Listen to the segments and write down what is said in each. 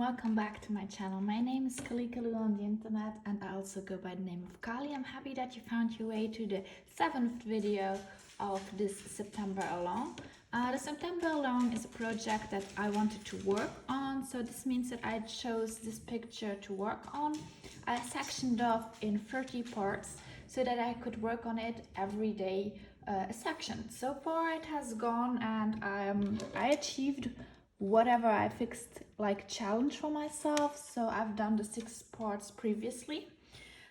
welcome back to my channel. My name is Kalikaloo on the internet and I also go by the name of Kali. I'm happy that you found your way to the 7th video of this September Along. The September Along is a project that I wanted to work on, so this means that I chose this picture to work on. I sectioned off in 30 parts so that I could work on it every day, a section. So far it has gone and I achieved whatever I fixed like challenge for myself. So I've done the 6 parts previously.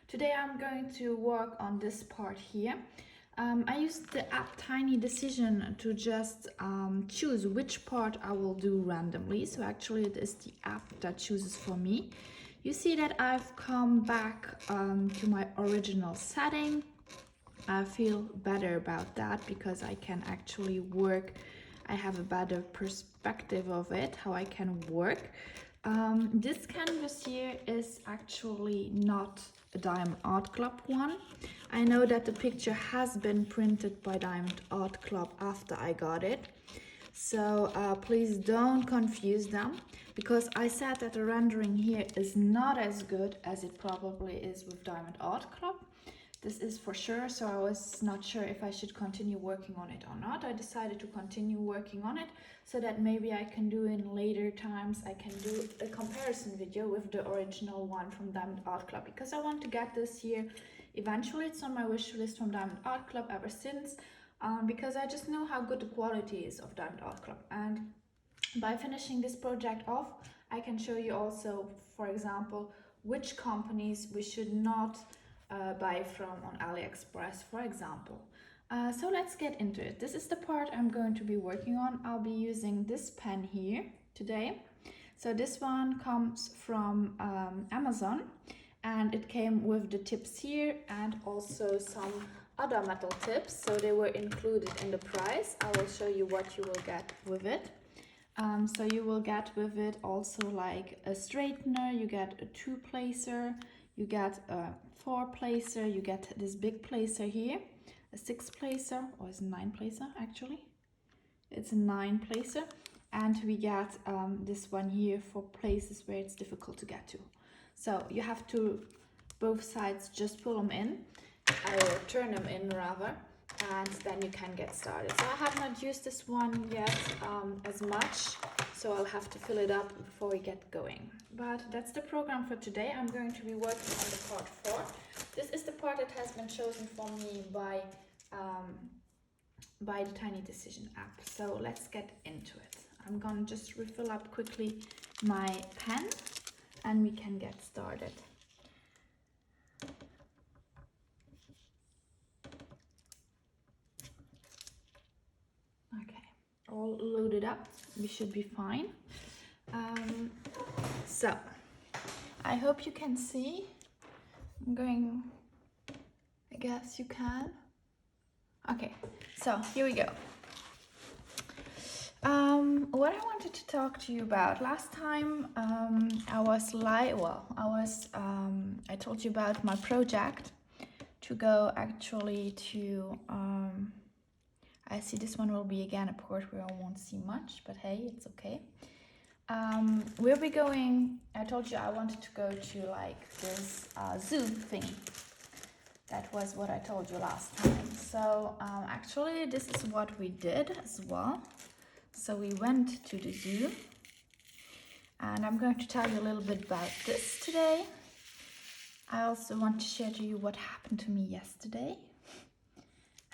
Today I'm going to work on this part here. I used the app Tiny Decision to just choose which part I will do randomly. So actually it is the app that chooses for me. You see that I've come back to my original setting. I feel better about that because I can actually work. I have a better perspective of it, how I can work. This canvas here is actually not a Diamond Art Club one. I know that the picture has been printed by Diamond Art Club after I got it. So please don't confuse them, because I said that the rendering here is not as good as it probably is with Diamond Art Club. This is for sure, so I was not sure if I should continue working on it or not. I decided to continue working on it so that maybe I can do in later times, I can do a comparison video with the original one from Diamond Art Club, because I want to get this here eventually. It's on my wish list from Diamond Art Club ever since, because I just know how good the quality is of Diamond Art Club. And by finishing this project off, I can show you also, for example, which companies we should not buy from on AliExpress, for example. So let's get into it. This is the part I'm going to be working on. I'll be using this pen here today. So this one comes from Amazon, and it came with the tips here and also some other metal tips. So they were included in the price. I will show you what you will get with it. So you will get with it also like a straightener, you get a 2-placer, you get a 4-placer, you get this big placer here, a 6-placer, or is it 9-placer actually? It's a 9-placer, and we get this one here for places where it's difficult to get to. So you have to, both sides, just pull them in, or turn them in rather, and then you can get started. So I have not used this one yet as much, so I'll have to fill it up before we get going. But that's the program for today. I'm going to be working on the part 4. This is the part that has been chosen for me by the Tiny Decision app. So let's get into it. I'm gonna just refill up quickly my pen and we can get started. Okay, all loaded up, we should be fine. So I hope you can see. I'm going, I guess you can. Okay, so here we go. What I wanted to talk to you about last time, I told you about my project to go actually to, I see this one will be again a port where I won't see much, but hey, it's okay. We'll be going, I told you I wanted to go to like this zoo thing. That was what I told you last time. So actually this is what we did as well. So we went to the zoo, and I'm going to tell you a little bit about this today. I also want to share to you what happened to me yesterday.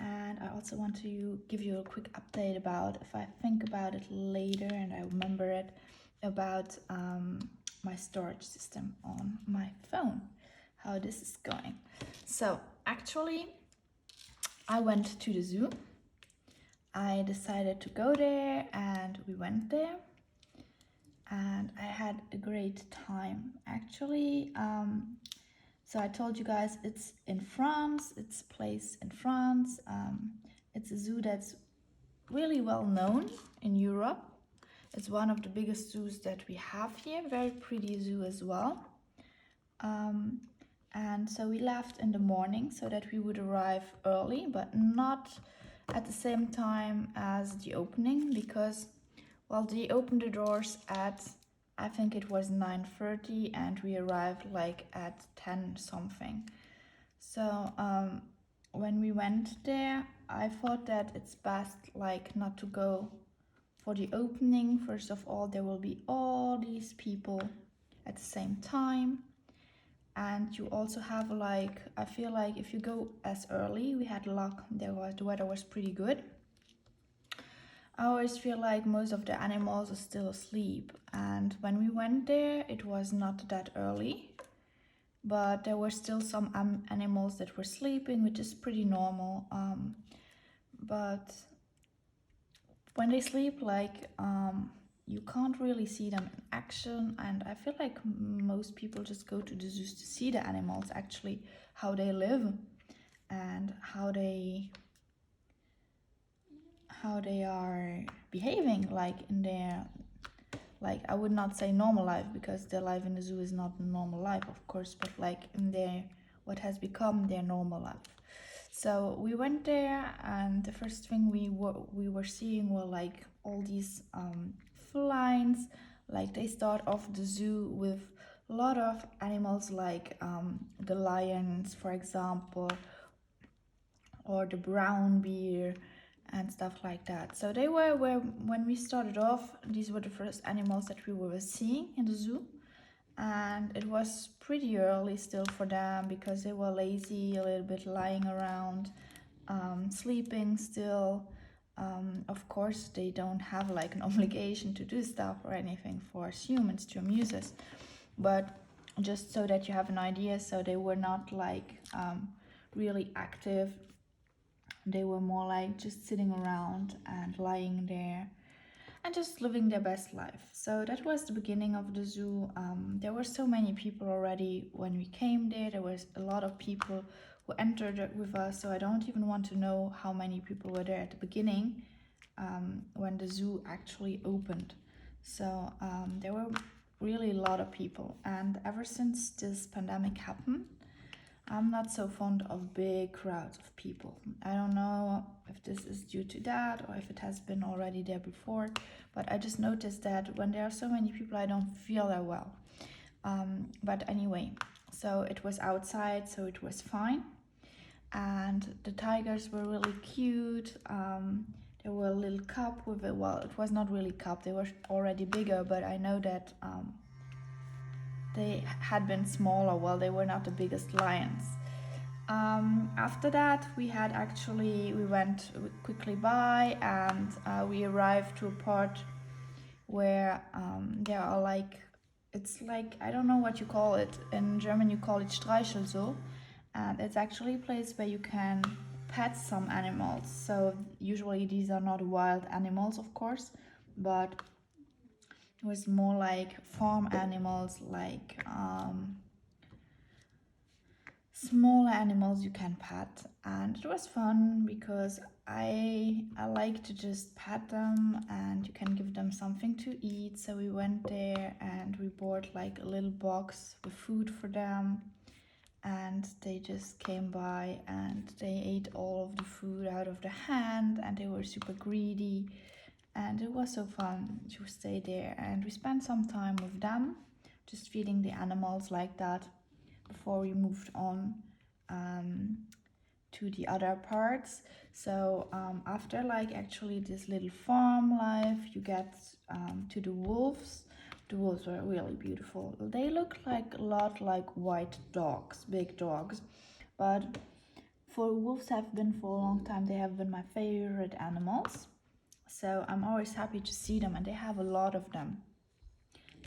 And I also want to give you a quick update about, if I think about it later and I remember it, about my storage system on my phone, how this is going. So actually I went to the zoo. I decided to go there and we went there and I had a great time actually. So I told you guys it's in France, it's a place in France. It's a zoo that's really well known in Europe. It's one of the biggest zoos that we have here, very pretty zoo as well. And so we left in the morning so that we would arrive early, but not at the same time as the opening, because, well, they opened the doors at I think it was 9:30 and we arrived like at 10 something. So when we went there, I thought that it's best like not to go for the opening. First of all, there will be all these people at the same time, and you also have like, I feel like if you go as early, we had luck, the weather was pretty good. I always feel like most of the animals are still asleep, and when we went there it was not that early, but there were still some animals that were sleeping, which is pretty normal. But when they sleep, like you can't really see them in action, and I feel like most people just go to the zoos to see the animals, actually, how they live and how they are behaving, like in their, like, I would not say normal life, because their life in the zoo is not normal life, of course, but like in their, what has become their normal life. So we went there, and the first thing we were seeing were like all these felines. Like they start off the zoo with a lot of animals, like the lions, for example, or the brown bear and stuff like that. So they were when we started off, these were the first animals that we were seeing in the zoo. And it was pretty early still for them, because they were lazy, a little bit lying around, sleeping still. Of course, they don't have like an obligation to do stuff or anything for us humans to amuse us, but just so that you have an idea, so they were not like really active. They were more like just sitting around and lying there and just living their best life. So that was the beginning of the zoo. There were so many people already when we came there. There was a lot of people who entered with us, so I don't even want to know how many people were there at the beginning, when the zoo actually opened. So there were really a lot of people, and ever since this pandemic happened, I'm not so fond of big crowds of people. I don't know if this is due to that or if it has been already there before, but I just noticed that when there are so many people, I don't feel that well. But anyway, so it was outside, so it was fine. And the tigers were really cute. There were a little cub with it. Well, it was not really cub, they were already bigger, but I know that they had been smaller. Well, they were not the biggest lions. After that, we went quickly by, and we arrived to a part where there are like, it's like, I don't know what you call it. In German, you call it Streichelzoo, and it's actually a place where you can pet some animals. So usually these are not wild animals, of course, but it was more like farm animals, like small animals you can pet. And it was fun because I like to just pet them, and you can give them something to eat. So we went there and we bought like a little box with food for them, and they just came by and they ate all of the food out of the hand, and they were super greedy. And it was so fun to stay there, and we spent some time with them, just feeding the animals like that, before we moved on to the other parts. So after like actually this little farm life, you get to the wolves. The wolves were really beautiful. They look like a lot like white dogs, big dogs, but for wolves have been for a long time, they have been my favorite animals. So I'm always happy to see them, and they have a lot of them.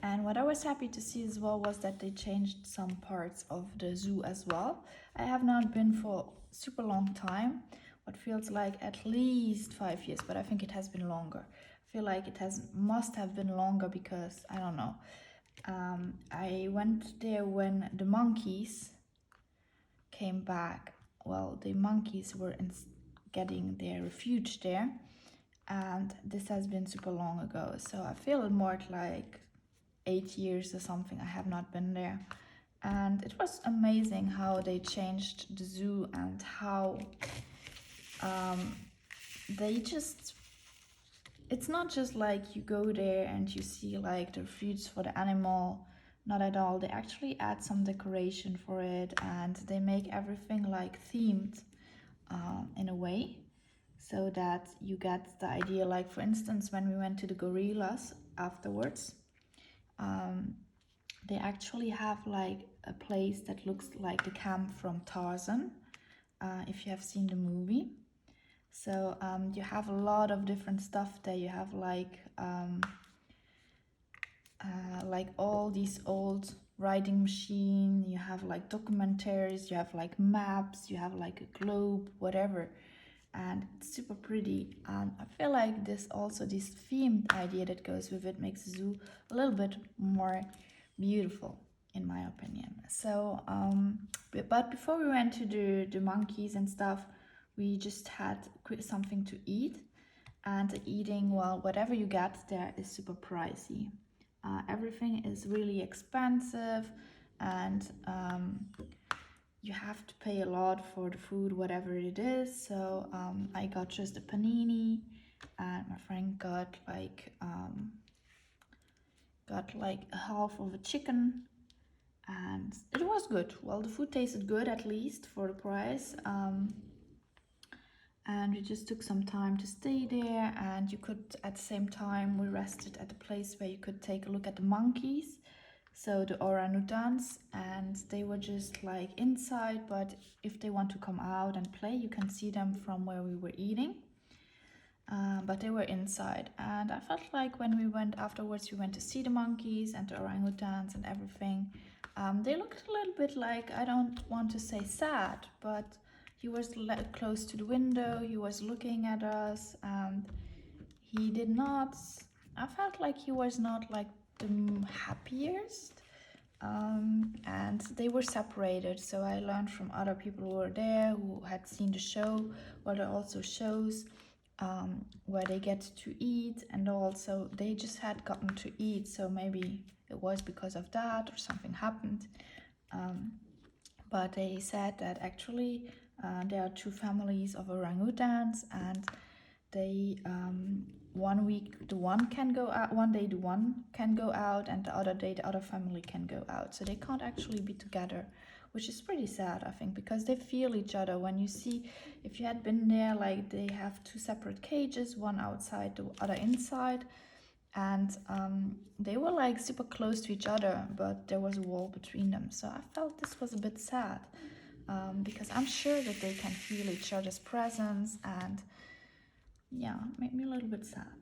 And what I was happy to see as well was that they changed some parts of the zoo as well. I have not been for super long time, what feels like at least 5 years, but I think it has been longer. I feel like it must have been longer, because I don't know. I went there when the monkeys came back. Well, the monkeys were getting their refuge there, and this has been super long ago. So I feel more like 8 years or something I have not been there. And it was amazing how they changed the zoo, and how they just it's not just like you go there and you see like the foods for the animal. Not at all. They actually add some decoration for it, and they make everything like themed in a way, so that you get the idea. Like for instance, when we went to the gorillas afterwards, they actually have like a place that looks like the camp from Tarzan, if you have seen the movie. So you have a lot of different stuff there. You have like all these old writing machine, you have like documentaries, you have like maps, you have like a globe, whatever, and it's super pretty. I feel like this themed idea that goes with it makes the zoo a little bit more beautiful, in my opinion. So but before we went to the monkeys and stuff, we just had something to eat. And eating, well, whatever you get there is super pricey. Everything is really expensive, and you have to pay a lot for the food, whatever it is. So I got just a panini, and my friend got like a half of a chicken, and it was good. Well, the food tasted good, at least for the price. And we just took some time to stay there, and you could, at the same time, we rested at a place where you could take a look at the monkeys, so the orangutans, and they were just like inside, but if they want to come out and play, you can see them from where we were eating. But they were inside, and I felt like when we went afterwards, we went to see the monkeys and the orangutans and everything. They looked a little bit like, I don't want to say sad, but he was close to the window, he was looking at us, and he did not, I felt like he was not like the happiest. And they were separated, so I learned from other people who were there, who had seen the show, where there also shows where they get to eat, and also they just had gotten to eat, so maybe it was because of that or something happened. But they said that actually there are two families of orangutans, and they 1 week the one can go out, one day the one can go out, and the other day the other family can go out, so they can't actually be together, which is pretty sad, I think, because they feel each other. When you see, if you had been there, like they have two separate cages, one outside, the other inside, and they were like super close to each other, but there was a wall between them. So I felt this was a bit sad, because I'm sure that they can feel each other's presence, and yeah, it made me a little bit sad.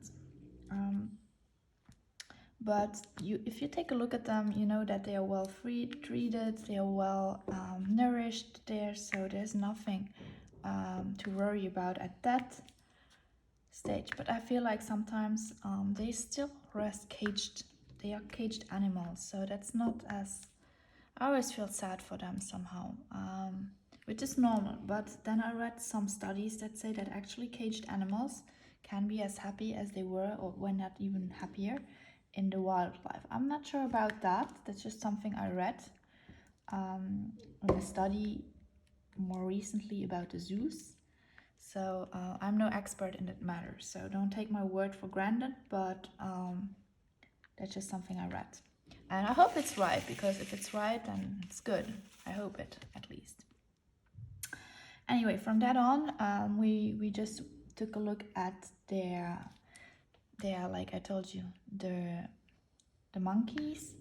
But if you take a look at them, you know that they are well treated, they are well nourished there, so there's nothing to worry about at that stage. But I feel like sometimes they still rest caged. They are caged animals, so that's not as, I always feel sad for them somehow, which is normal. But then I read some studies that say that actually caged animals can be as happy as they were, or when not even happier, in the wildlife. I'm not sure about that. That's just something I read in a study more recently about the zoos. So I'm no expert in that matter, so don't take my word for granted, but that's just something I read. And I hope it's right, because if it's right, then it's good. I hope it, at least. Anyway, from that on, we just took a look at their, like I told you, the monkeys,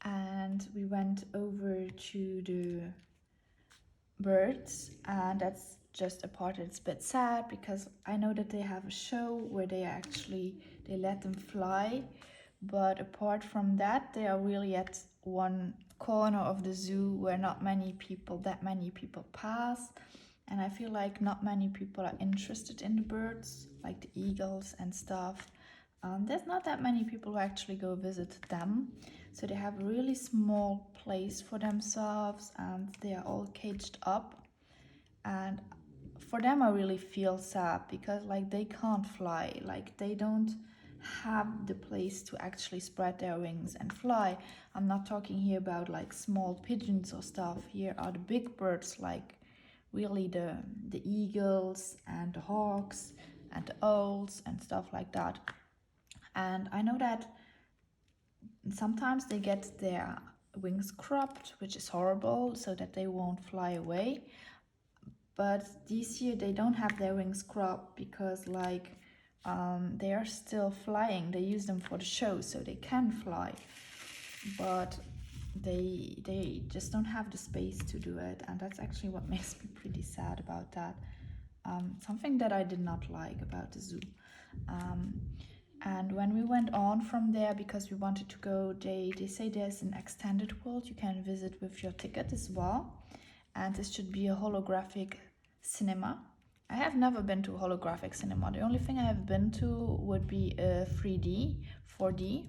and we went over to the birds, and that's just a part that's a bit sad, because I know that they have a show where they let them fly, but apart from that, they are really at one corner of the zoo where not many people pass, and I feel like not many people are interested in the birds, like the eagles and stuff. There's not that many people who actually go visit them, so they have a really small place for themselves, and they are all caged up. And for them, I really feel sad, because like they can't fly, like they don't have the place to actually spread their wings and fly. I'm not talking here about like small pigeons or stuff. Here are the big birds, like really the eagles and the hawks and the owls and stuff like that. And I know that sometimes they get their wings cropped, which is horrible, so that they won't fly away. But this year they don't have their wings cropped because like they are still flying. They use them for the show, so they can fly, but they just don't have the space to do it, and that's actually what makes me pretty sad about that. Something that I did not like about the zoo. And when we went on from there, because we wanted to go, they say there's an extended world you can visit with your ticket as well, and this should be a holographic cinema. I have never been to a holographic cinema. The only thing I have been to would be a 3D, 4D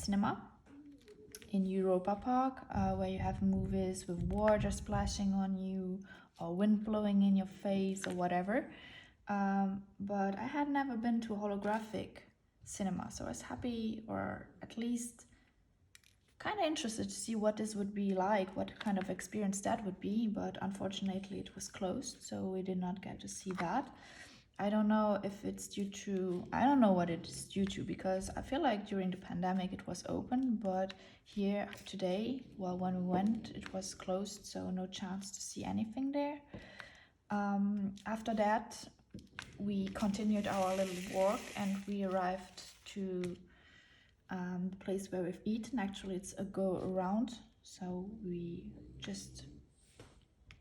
cinema in Europa Park, where you have movies with water splashing on you or wind blowing in your face or whatever. But I had never been to a holographic cinema, so I was happy, or at least kind of interested to see what this would be like, what kind of experience that would be. But unfortunately it was closed, so we did not get to see that. I don't know if it's due to, I don't know what it is due to, because I feel like during the pandemic it was open, but here today, well, when we went, it was closed, so no chance to see anything there. After that, we continued our little walk and we arrived to the place where we've eaten. Actually, it's a go around, so we just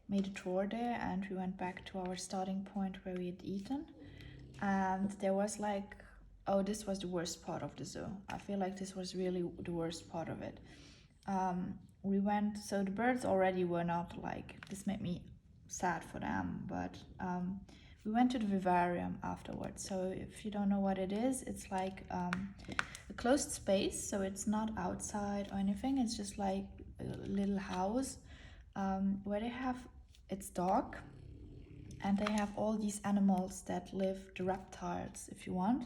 made a tour there and we went back to our starting point where we had eaten. And there was like, oh, this was the worst part of the zoo. I feel like this was really the worst part of it. We went, so the birds already were not like, this made me sad for them, but we went to the vivarium afterwards. So if you don't know what it is, it's like a closed space, so it's not outside or anything, it's just like a little house where they have, it's dark, and they have all these animals that live, the reptiles if you want,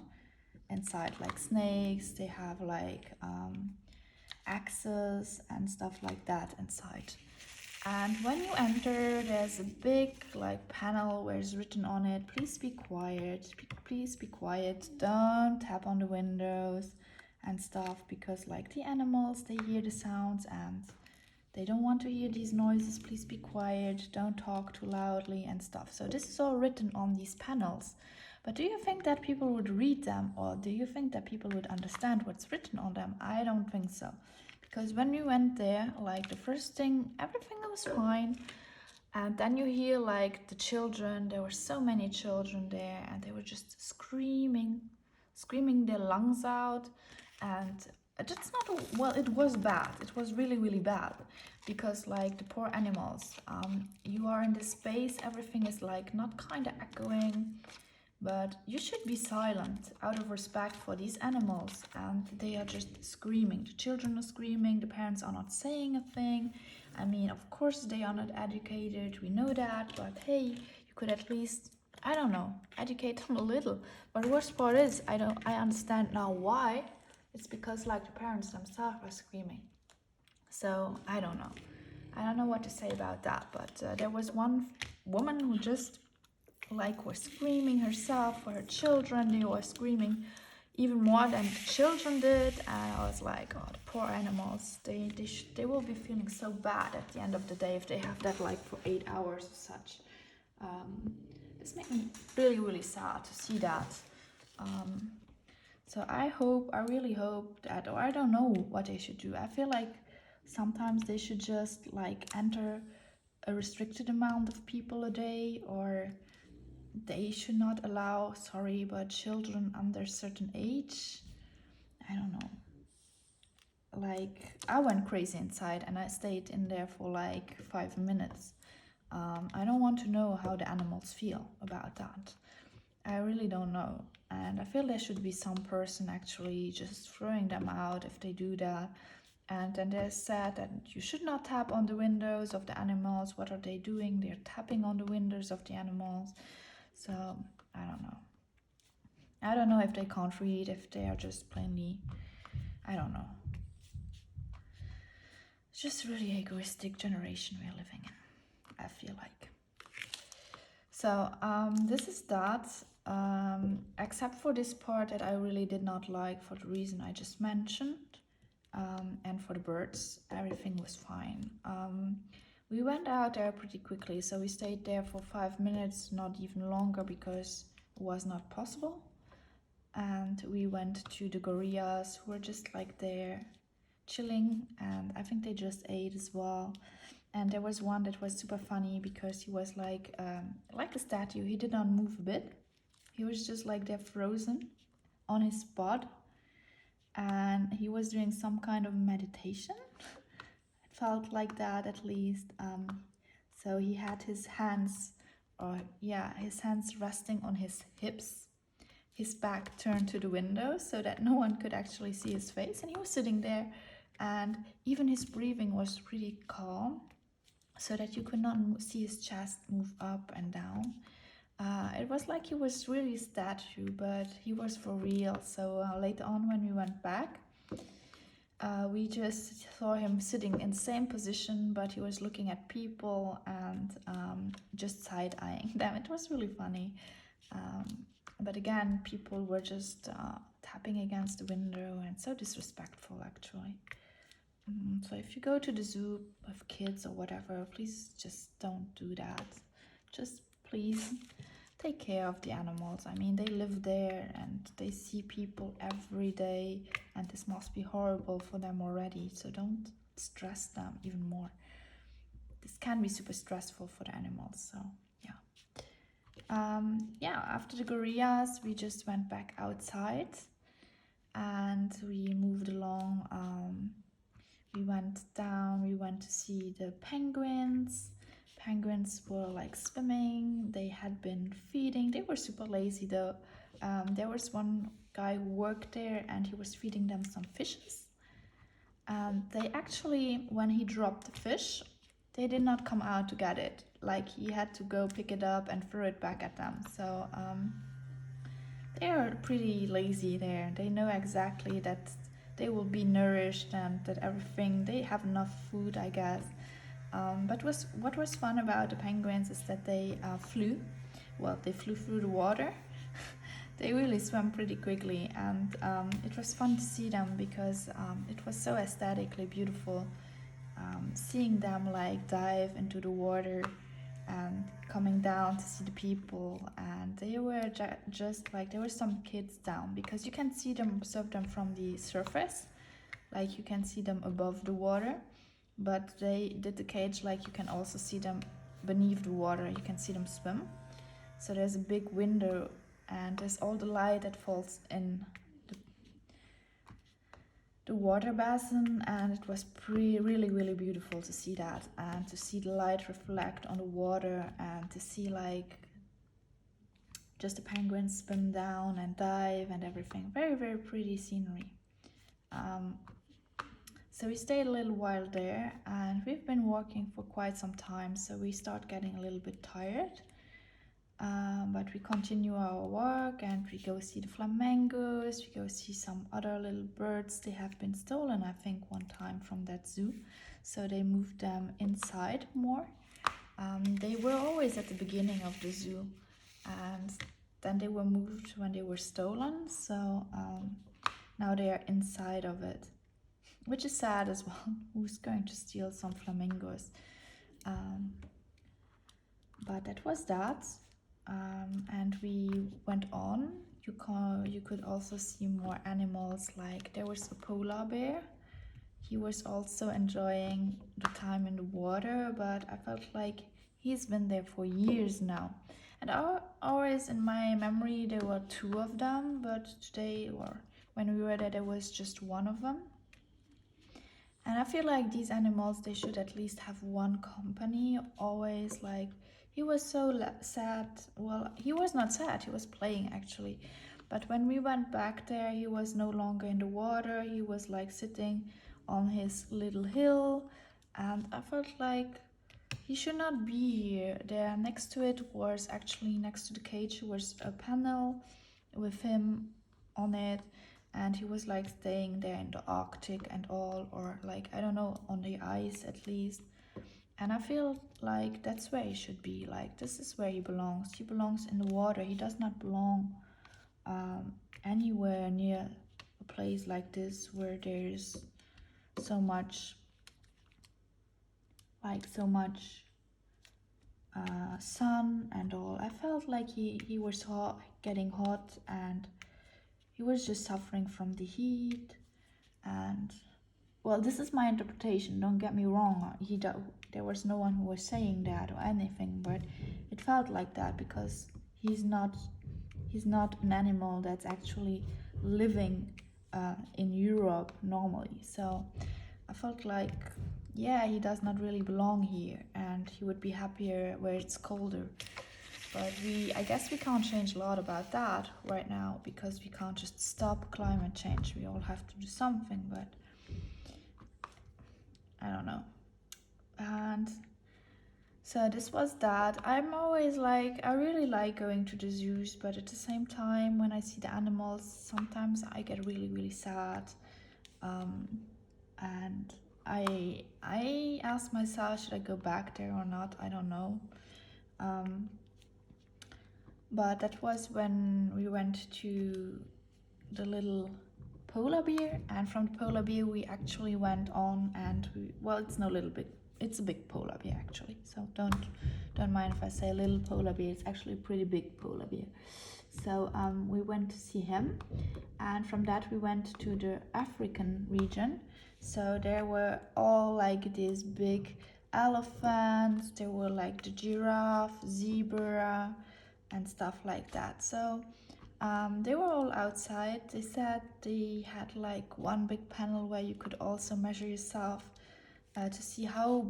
inside, like snakes, they have like axes and stuff like that inside. And when you enter, there's a big like panel where it's written on it, please be quiet, please be quiet, don't tap on the windows and stuff, because like the animals, they hear the sounds and they don't want to hear these noises, please be quiet, don't talk too loudly and stuff. So this is all written on these panels. But do you think that people would read them, or do you think that people would understand what's written on them? I don't think so. Because when we went there, like the first thing, everything was fine. And then you hear like the children, there were so many children there, and they were just screaming their lungs out. And that's not, well, it was bad. It was really, really bad. Because like the poor animals, you are in this space, everything is like not kind of echoing, but you should be silent out of respect for these animals, and they are just screaming. The children are screaming, the parents are not saying a thing. I mean, of course they are not educated, we know that, but hey, you could at least, I don't know, educate them a little. But the worst part is, I understand now why. It's because like the parents themselves are screaming. So I don't know what to say about that. But there was one woman who just like was screaming herself for her children. They were screaming even more than the children did, and I was like, oh, the poor animals, they will be feeling so bad at the end of the day if they have that like for 8 hours or such. This made me really, really sad to see that. So I really hope that, or I don't know what they should do. I feel like sometimes they should just like enter a restricted amount of people a day, or they should not allow, sorry, but children under a certain age. I don't know. Like, I went crazy inside and I stayed in there for like 5 minutes. I don't want to know how the animals feel about that. I really don't know. And I feel there should be some person actually just throwing them out if they do that. And then they said that you should not tap on the windows of the animals. What are they doing? They're tapping on the windows of the animals. So, I don't know. I don't know if they can't read, if they are just plainly, I don't know. It's just a really egoistic generation we're living in, I feel like. So, this is that. except for this part that I really did not like for the reason I just mentioned. And for the birds, everything was fine. We went out there pretty quickly, so we stayed there for 5 minutes, not even longer, because it was not possible. And we went to the gorillas, who were just like there chilling, and I think they just ate as well. And there was one that was super funny because he was like a statue. He did not move a bit. He was just like there frozen on his spot, and he was doing some kind of meditation. It felt like that, at least. So he had his hands, his hands resting on his hips, his back turned to the window so that no one could actually see his face, and he was sitting there, and even his breathing was pretty calm, so that you could not see his chest move up and down. It was like he was really a statue, but he was for real. So later on, when we went back, we just saw him sitting in the same position, but he was looking at people and just side-eyeing them. It was really funny. But again, people were just tapping against the window, and so disrespectful, actually. So if you go to the zoo with kids or whatever, please just don't do that. Just please take care of the animals. I mean, they live there and they see people every day, and this must be horrible for them already. So don't stress them even more. This can be super stressful for the animals. So yeah. After the gorillas, we just went back outside and we moved along. We went down, we went to see the penguins. Penguins were like swimming, they had been feeding. They were super lazy though. There was one guy who worked there and he was feeding them some fishes. And they actually, when he dropped the fish, they did not come out to get it. Like, he had to go pick it up and throw it back at them. So they are pretty lazy there. They know exactly that they will be nourished and that everything, they have enough food, I guess. But what was fun about the penguins is that they flew. Well, they flew through the water. They really swam pretty quickly, and it was fun to see them because it was so aesthetically beautiful. Seeing them like dive into the water and coming down to see the people, and they were just like, there were some kids down, because you can see them, observe them from the surface, like you can see them above the water, but they did the cage like you can also see them beneath the water. You can see them swim. So there's a big window and there's all the light that falls in the water basin, and it was really beautiful to see that, and to see the light reflect on the water, and to see like just the penguins swim down and dive and everything. Very pretty scenery. So we stayed a little while there, and we've been walking for quite some time, so we start getting a little bit tired. But we continue our walk and we go see the flamingos, we go see some other little birds. They have been stolen, I think, one time from that zoo, so they moved them inside more. They were always at the beginning of the zoo, and then they were moved when they were stolen, so now they are inside of it, which is sad as well. Who's going to steal some flamingos? But that was that. And we went on. You could also see more animals, like there was a polar bear. He was also enjoying the time in the water, but I felt like he's been there for years now. And always in my memory there were two of them, but today, or when we were there was just one of them. And I feel like these animals, they should at least have one company always. Like, he was so sad. Well, he was not sad, he was playing actually. But when we went back there, he was no longer in the water. He was like sitting on his little hill, and I felt like he should not be here. There next to it was actually, next to the cage, was a panel with him on it, and he was like staying there in the Arctic and all, or like, I don't know, on the ice at least. And I feel like that's where he should be. Like, this is where he belongs. He belongs in the water. He does not belong anywhere near a place like this where there's so much, sun and all. I felt like he was getting hot, and he was just suffering from the heat. And well, this is my interpretation, don't get me wrong. There was no one who was saying that or anything, but it felt like that because he's not an animal that's actually living in Europe normally. So I felt like, yeah, he does not really belong here, and he would be happier where it's colder. But I guess we can't change a lot about that right now, because we can't just stop climate change. We all have to do something, but I don't know. And so this was that. I'm always like, I really like going to the zoos, but at the same time, when I see the animals, sometimes I get really, really sad. And I ask myself, should I go back there or not? I don't know. But that was when we went to the little polar bear, and from the polar bear we actually went on, and well, it's no little bit, it's a big polar bear actually, so don't mind if I say a little polar bear. It's actually a pretty big polar bear. So we went to see him, and from that we went to the African region. So there were all like these big elephants, there were like the giraffe, zebra, and stuff like that. So they were all outside. They said they had like one big panel where you could also measure yourself to see how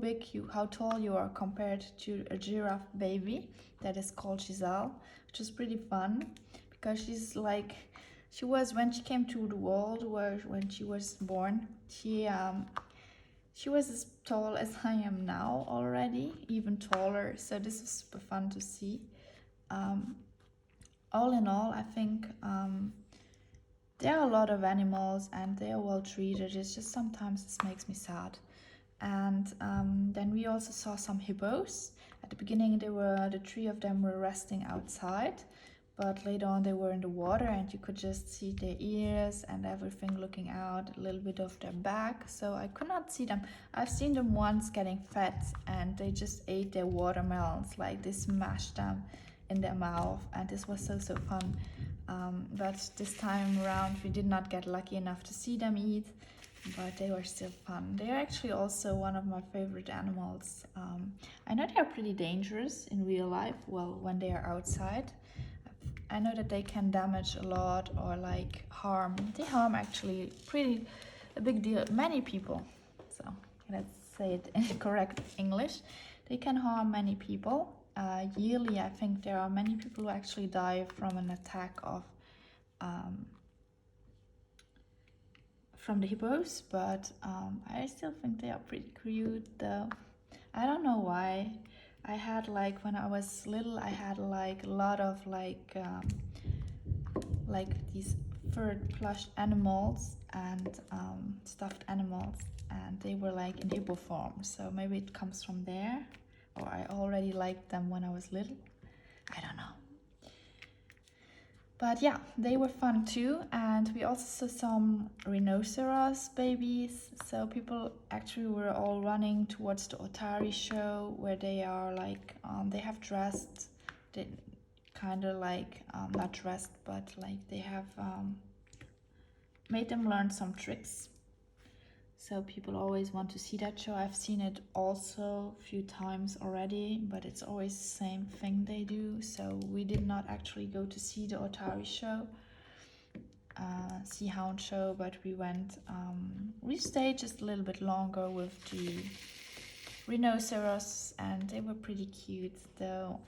tall you are compared to a giraffe baby that is called Giselle, which is pretty fun because she was, when she came to the world, when she was born, she was as tall as I am now already, even taller. So this is super fun to see. All in all, I think there are a lot of animals and they are well treated. It's just sometimes this makes me sad. And then we also saw some hippos. At the beginning, the three of them were resting outside, but later on they were in the water, and you could just see their ears and everything looking out, a little bit of their back. So I could not see them. I've seen them once getting fat, and they just ate their watermelons, like they smashed them in their mouth, and this was so fun. But this time around we did not get lucky enough to see them eat, but they were still fun. They're actually also one of my favorite animals. I know they're pretty dangerous in real life, well, when they are outside. I know that they can damage a lot or like harm. They harm actually a big deal, many people. So let's say it in correct English. They can harm many people. Yearly, I think there are many people who actually die from an attack of from the hippos, but I still think they are pretty cute though. I don't know why. I had like, when I was little, I had like a lot of like these furred plush animals and stuffed animals, and they were like in hippo form, so maybe it comes from there, or I already liked them when I was little. I don't know. But yeah, they were fun too, and we also saw some rhinoceros babies. So people actually were all running towards the Otari show, where they are like, they have dressed, they kind of like, not dressed, but like they have made them learn some tricks. So people always want to see that show. I've seen it also a few times already, but it's always the same thing they do. So we did not actually go to see the Otari show, Sea Hound show, but we stayed just a little bit longer with the rhinoceros, and they were pretty cute though.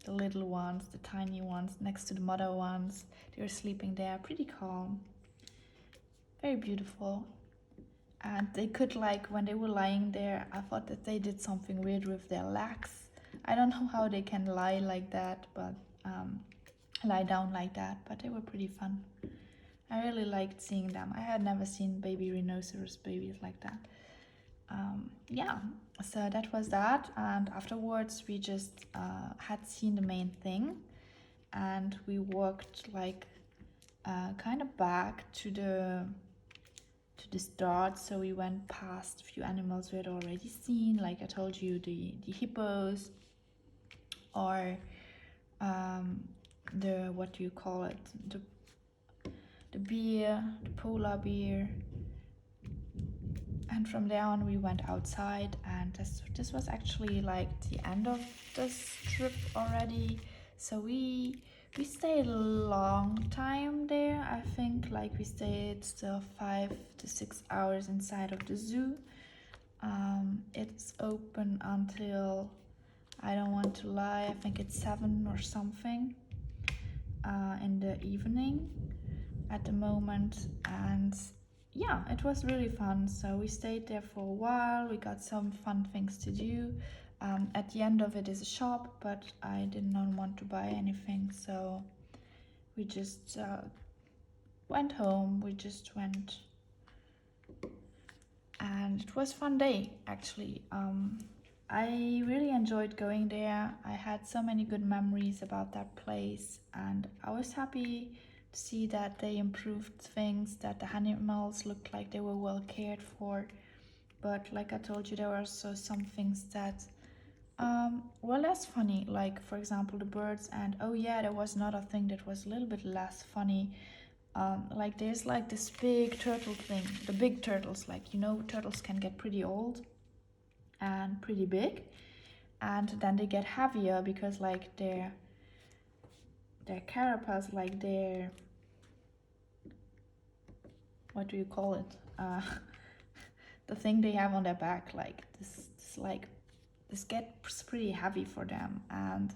The little ones, the tiny ones next to the mother ones, they were sleeping there, pretty calm, very beautiful. And they could, like, when they were lying there, I thought that they did something weird with their legs. I don't know how they can lie like that, but lie down like that, but they were pretty fun. I really liked seeing them. I had never seen baby rhinoceros babies like that. yeah, so that was that. And afterwards we just had seen the main thing, and we walked like kind of back to the start. So we went past a few animals we had already seen, like I told you, the hippos, or the, what do you call it, the bear, the polar bear. And from there on we went outside, and this was actually like the end of this trip already. So we stayed a long time there. I think like we stayed still 5 to 6 hours inside of the zoo. It's open until, I don't want to lie, I think it's 7 or something in the evening at the moment. And yeah, it was really fun. So we stayed there for a while. We got some fun things to do. At the end of it is a shop, but I did not want to buy anything, so we just went home. We just went, and it was a fun day actually. I really enjoyed going there. I had so many good memories about that place, and I was happy to see that they improved things, that the animals looked like they were well cared for. But like I told you, there were also some things that were less funny, like for example the birds. And oh yeah, there was another thing that was a little bit less funny. Like there's like this big turtle thing, the big turtles, like, you know, turtles can get pretty old and pretty big, and then they get heavier because like their carapace, like their, what do you call it, the thing they have on their back, like this like this gets pretty heavy for them. And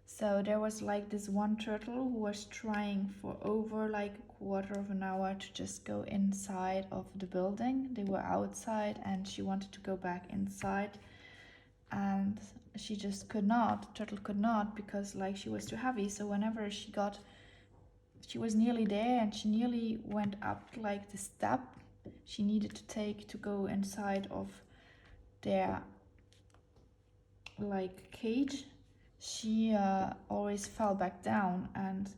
so there was like this one turtle who was trying for over like a quarter of an hour to just go inside of the building. They were outside and she wanted to go back inside, and she just could not. Turtle could not, because like she was too heavy. So whenever she was nearly there and she nearly went up like the step she needed to take to go inside of their like cage, she always fell back down, and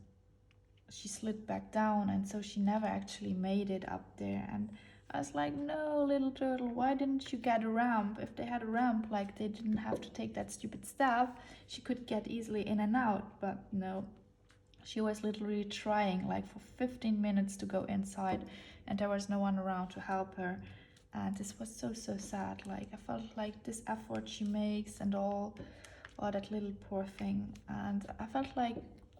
she slid back down, and so she never actually made it up there. And I was like, no, little turtle, why didn't you get a ramp? If they had a ramp, like, they didn't have to take that stupid step, she could get easily in and out. But no, she was literally trying like for 15 minutes to go inside, and there was no one around to help her. And this was so sad. Like, I felt like this effort she makes and all, oh, that little poor thing. And I felt like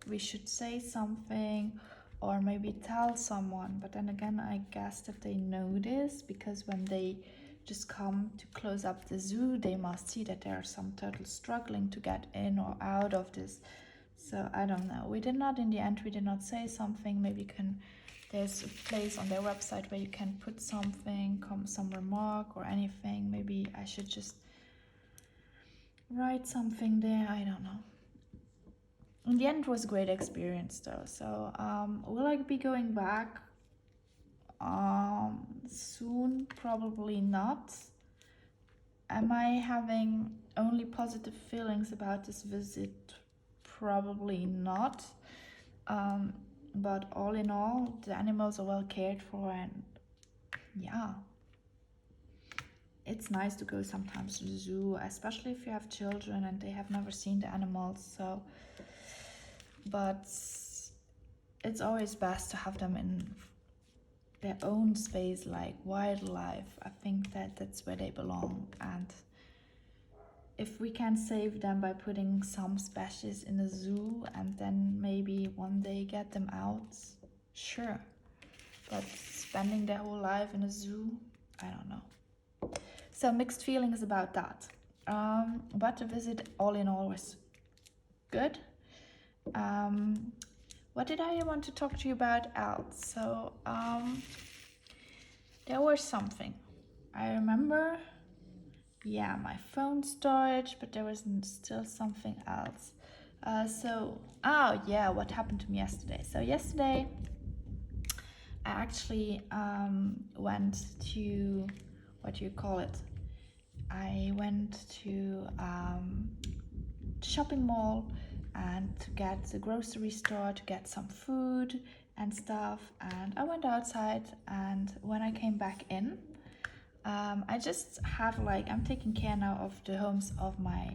we should say something or maybe tell someone. But then again, I guess that they know this, because when they just come to close up the zoo, they must see that there are some turtles struggling to get in or out of this. So I don't know. We did not, in the end, we did not say something. Maybe you can, there's a place on their website where you can put something, some remark or anything. Maybe I should just write something there. I don't know. In the end, it was a great experience though. So will I be going back soon? Probably not. Am I having only positive feelings about this visit? Probably not. But all in all, the animals are well cared for, and yeah, it's nice to go sometimes to the zoo, especially if you have children and they have never seen the animals. So, but it's always best to have them in their own space, like wildlife. I think that that's where they belong. And if we can save them by putting some species in a zoo and then maybe one day get them out, sure. But spending their whole life in a zoo, I don't know. So mixed feelings about that. But the visit all in all was good. What did I want to talk to you about else? So there was something. I remember, yeah, my phone storage, but there was still something else. Oh yeah, what happened to me yesterday? So yesterday I actually went to, what do you call it? I went to shopping mall and to get the grocery store to get some food and stuff, and I went outside, and when I came back in, I just have like, I'm taking care now of the homes of my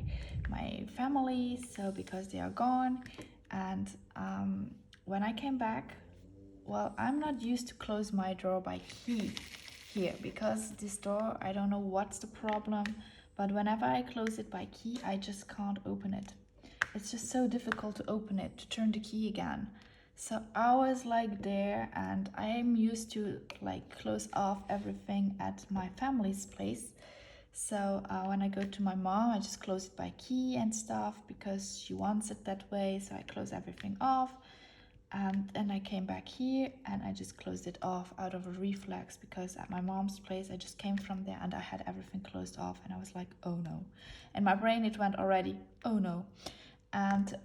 family, so because they are gone, and when I came back, well, I'm not used to close my door by key here, because this door, I don't know what's the problem, but whenever I close it by key, I just can't open it. It's just so difficult to open it, to turn the key again. So I was like there, and I am used to like close off everything at my family's place. So when I go to my mom, I just close it by key and stuff because she wants it that way. So I close everything off. And then I came back here and I just closed it off out of a reflex, because at my mom's place, I just came from there and I had everything closed off, and I was like, oh no. In my brain, it went already, oh no. And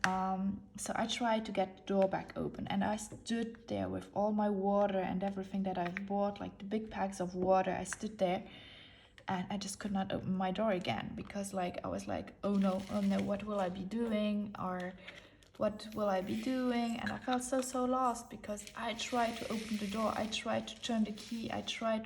so I tried to get the door back open, and I stood there with all my water and everything that I've bought, like the big packs of water. I stood there and I just could not open my door again, because like I was like, oh no, what will I be doing, or what will I be doing? And I felt so lost, because I tried to open the door, I tried to turn the key, I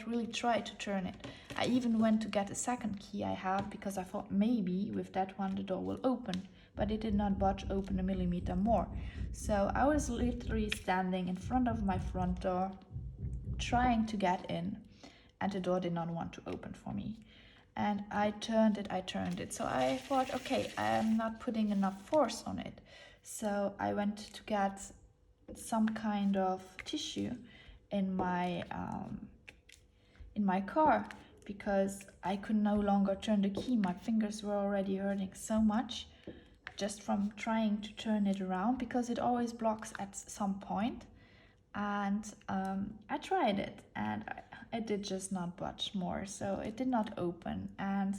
really tried to turn it. I even went to get a second key I have, because I thought maybe with that one the door will open, but it did not budge open a millimeter more. So I was literally standing in front of my front door trying to get in, and the door did not want to open for me. And I turned it. So I thought, okay, I am not putting enough force on it. So I went to get some kind of tissue in my car, because I could no longer turn the key. My fingers were already hurting so much just from trying to turn it around, because it always blocks at some point. And I tried it, and it did just not budge more, so it did not open. And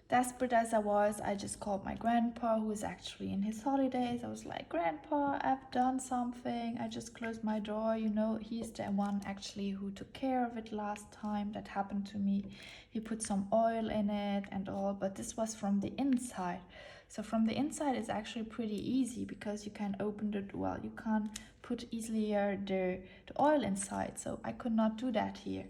desperate as I was, I just called my grandpa, who was actually in his holidays. I was like, Grandpa, I've done something. I just closed my door. You know, he's the one actually who took care of it last time that happened to me. He put some oil in it and all, but this was from the inside. So from the inside, it's actually pretty easy, because you can open it, well, you can put easily the oil inside. So I could not do that here.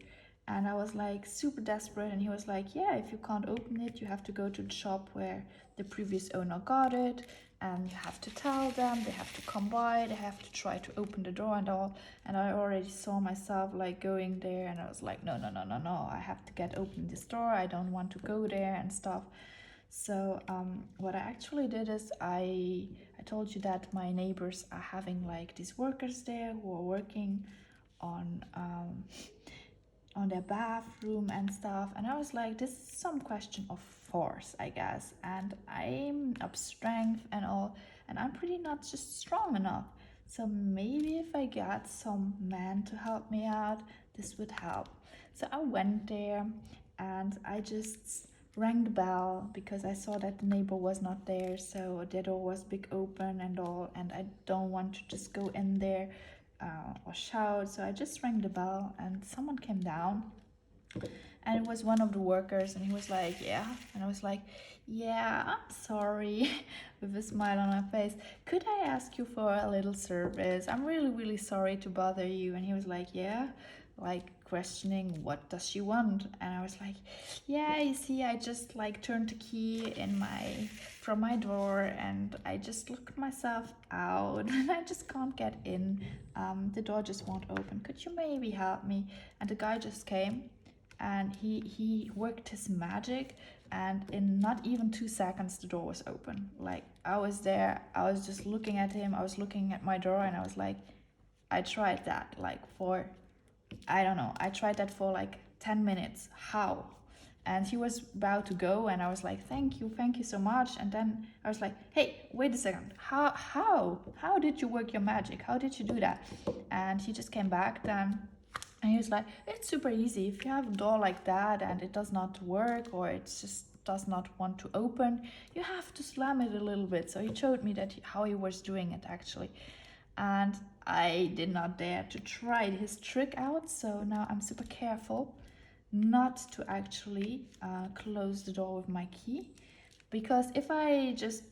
And I was like super desperate, and he was like, yeah, if you can't open it, you have to go to the shop where the previous owner got it, and you have to tell them, they have to come by, they have to try to open the door and all. And I already saw myself like going there, and I was like, no, I have to get open this door, I don't want to go there and stuff. So what I actually did is I told you that my neighbors are having like these workers there who are working on their bathroom and stuff, and I was like, this is some question of force, I guess, and I'm of strength and all, and I'm pretty not just strong enough. So maybe if I got some man to help me out, this would help. So I went there and I just rang the bell, because I saw that the neighbor was not there, so the door was big open and all, and I don't want to just go in there or shout. So I just rang the bell, and someone came down, and it was one of the workers, and he was like, yeah. And I was like, yeah, I'm sorry, with a smile on my face, could I ask you for a little service? I'm really sorry to bother you. And he was like, yeah, like questioning what does she want. And I was like, yeah, you see, I just like turned the key from my door, and I just looked myself out and I just can't get in. The door just won't open, could you maybe help me? And the guy just came, and he worked his magic, and in not even 2 seconds the door was open. Like, I was there, I was just looking at him, I was looking at my door, and I was like, I tried that like for, I don't know, I tried that for like 10 minutes. How? And he was about to go, and I was like, thank you so much. And then I was like, hey, wait a second, how did you work your magic? How did you do that? And he just came back then, and he was like, it's super easy. If you have a door like that and it does not work, or it just does not want to open, you have to slam it a little bit. So he showed me how he was doing it actually. and I did not dare to try his trick out, so now I'm super careful not to actually close the door with my key, because if I just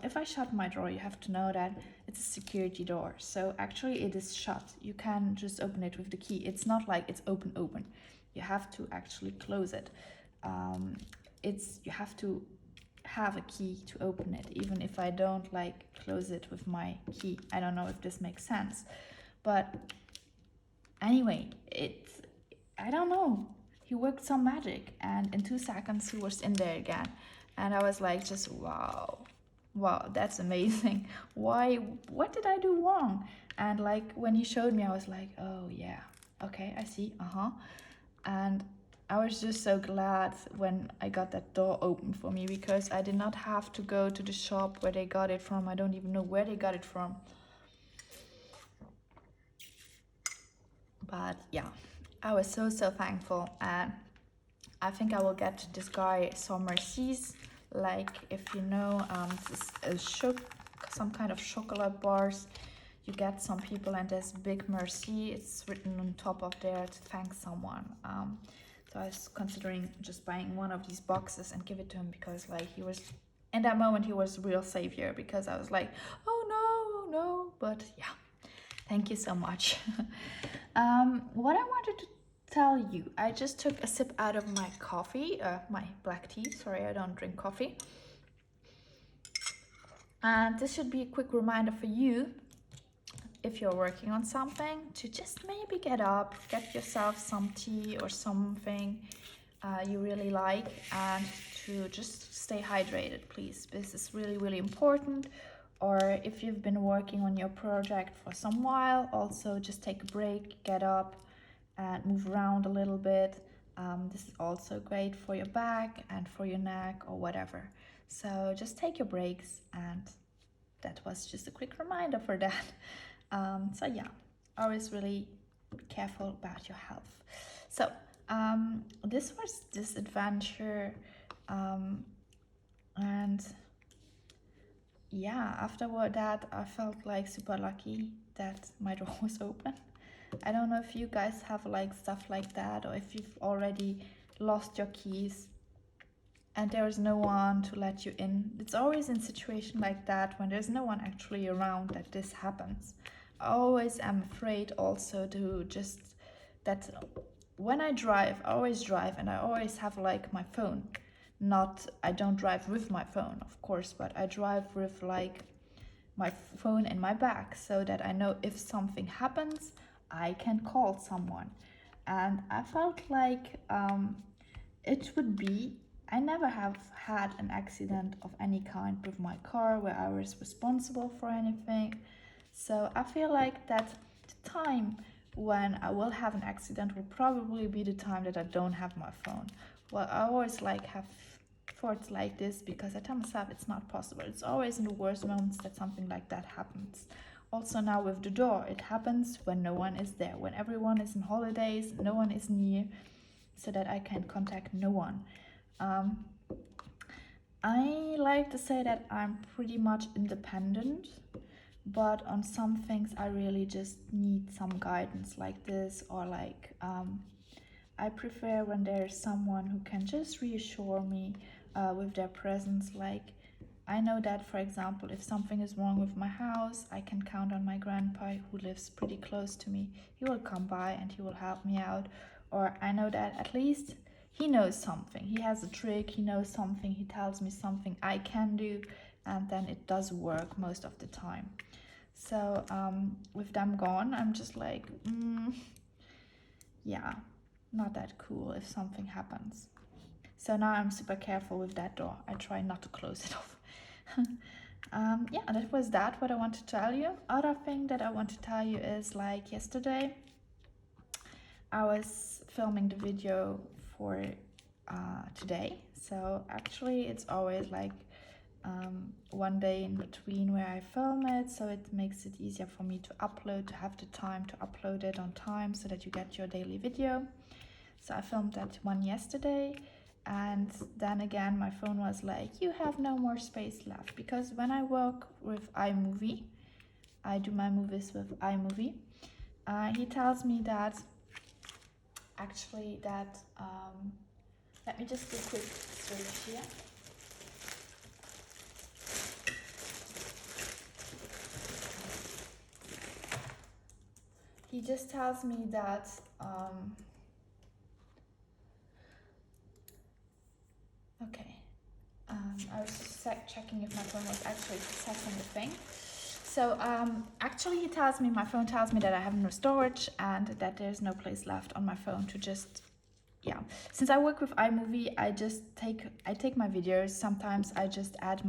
if I shut my door, you have to know that it's a security door, so actually it is shut. You can just open it with the key. It's not like it's open. You have to actually close it. You have to have a key to open it, even if I don't like close it with my key. I don't know if this makes sense, but anyway, I don't know, he worked some magic, and in 2 seconds he was in there again, and I was like, just wow, that's amazing. What did I do wrong? And like when he showed me, I was like, oh yeah, okay, I see, and I was just so glad when I got that door open for me, because I did not have to go to the shop where they got it from. I don't even know where they got it from. But yeah, I was so thankful, and I think I will get this guy some Mercies. Like, if you know, this is some kind of chocolate bars you get some people, and there's big merci. It's written on top of there to thank someone. So I was considering just buying one of these boxes and give it to him, because like he was, in that moment, he was real savior, because I was like, oh no, but yeah, thank you so much. What I wanted to tell you, I just took a sip out of my coffee, my black tea. Sorry, I don't drink coffee. And this should be a quick reminder for you, if you're working on something, to just maybe get up, get yourself some tea or something you really like, and to just stay hydrated, please. This is really important. Or if you've been working on your project for some while, also just take a break, get up and move around a little bit. This is also great for your back and for your neck or whatever. So just take your breaks, and that was just a quick reminder for that. So yeah, always really be careful about your health. So this was this adventure, and yeah, afterward that I felt like super lucky that my door was open. I don't know if you guys have like stuff like that, or if you've already lost your keys and there is no one to let you in. It's always in situation like that, when there's no one actually around, that this happens. I always am afraid also to just, that when I drive, I always drive, and I always have like my phone. Not, I don't drive with my phone, of course, but I drive with like my phone in my bag, so that I know if something happens, I can call someone. And I felt like it would be, I never have had an accident of any kind with my car where I was responsible for anything. So I feel like that the time when I will have an accident will probably be the time that I don't have my phone. Well, I always like have thoughts like this, because I tell myself it's not possible. It's always in the worst moments that something like that happens. Also now with the door, it happens when no one is there, when everyone is on holidays, no one is near, so that I can contact no one. I like to say that I'm pretty much independent, but on some things I really just need some guidance like this, or like I prefer when there's someone who can just reassure me with their presence. Like, I know that, for example, if something is wrong with my house, I can count on my grandpa, who lives pretty close to me. He will come by and he will help me out. Or I know that at least he knows something. He has a trick, he knows something, he tells me something I can do, and then it does work most of the time. So with them gone, I'm just like, yeah, not that cool if something happens. So now I'm super careful with that door. I try not to close it off. Yeah, that was that what I want to tell you. Other thing that I want to tell you is, like, yesterday I was filming the video for today. So actually it's always like one day in between where I film it, so it makes it easier for me to upload, to have the time to upload it on time, so that you get your daily video. So I filmed that one yesterday, and then again my phone was like, you have no more space left, because when I work with iMovie, I do my movies with iMovie. He tells me that actually that let me just do a quick switch here. He just tells me that okay. I was just checking if my phone was actually processing the thing. So actually he tells me, my phone tells me that I have no storage and that there's no place left on my phone to just, yeah. Since I work with iMovie, I take my videos. Sometimes I just add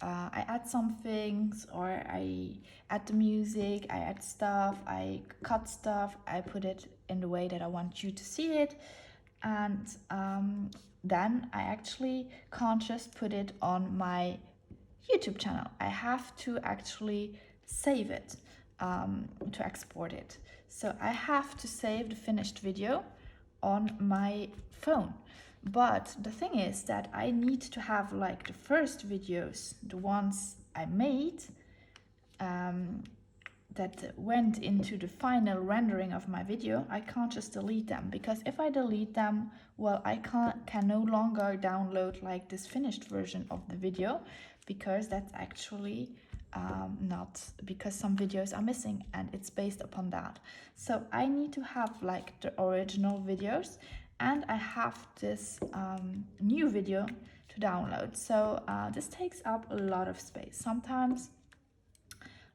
I add some things, or I add the music, I add stuff, I cut stuff, I put it in the way that I want you to see it. And then I actually can't just put it on my YouTube channel. I have to actually save it to export it. So I have to save the finished video on my phone. But the thing is that I need to have like the first videos, the ones I made, that went into the final rendering of my video. I can't just delete them, because if I delete them, well, I can no longer download like this finished version of the video, because that's actually not, because some videos are missing and it's based upon that. So I need to have like the original videos, and I have this new video to download. So this takes up a lot of space, sometimes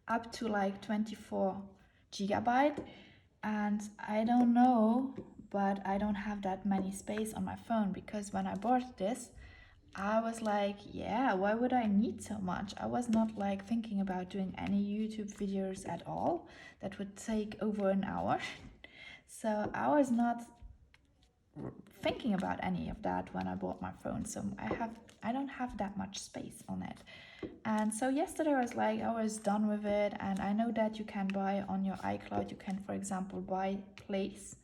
up to like 24 gigabyte, and I don't know, but I don't have that many space on my phone, because when I bought this, I was like, yeah, why would I need so much? I was not like thinking about doing any YouTube videos at all. That would take over an hour. So I was not thinking about any of that when I bought my phone. So I don't have that much space on it. And so yesterday I was like, I was done with it. And I know that you can buy on your iCloud, you can, for example, buy Place.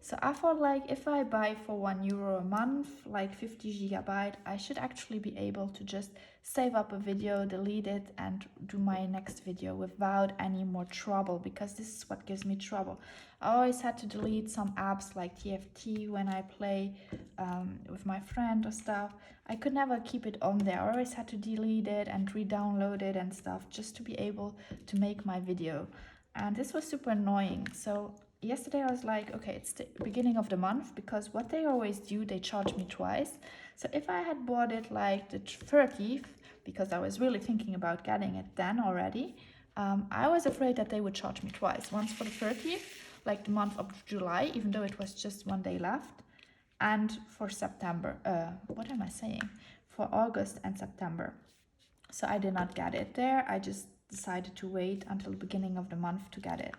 So I thought, like, if I buy for €1 a month, like 50 gigabyte, I should actually be able to just save up a video, delete it, and do my next video without any more trouble, because this is what gives me trouble. I always had to delete some apps like TFT when I play with my friend or stuff. I could never keep it on there. I always had to delete it and re-download it and stuff just to be able to make my video. And this was super annoying. So yesterday I was like, okay, it's the beginning of the month, because what they always do, they charge me twice. So if I had bought it like the 30th, because I was really thinking about getting it then already, I was afraid that they would charge me twice. Once for the 30th, like the month of July, even though it was just one day left, and for September, what am I saying? For August and September. So I did not get it there. I just decided to wait until the beginning of the month to get it.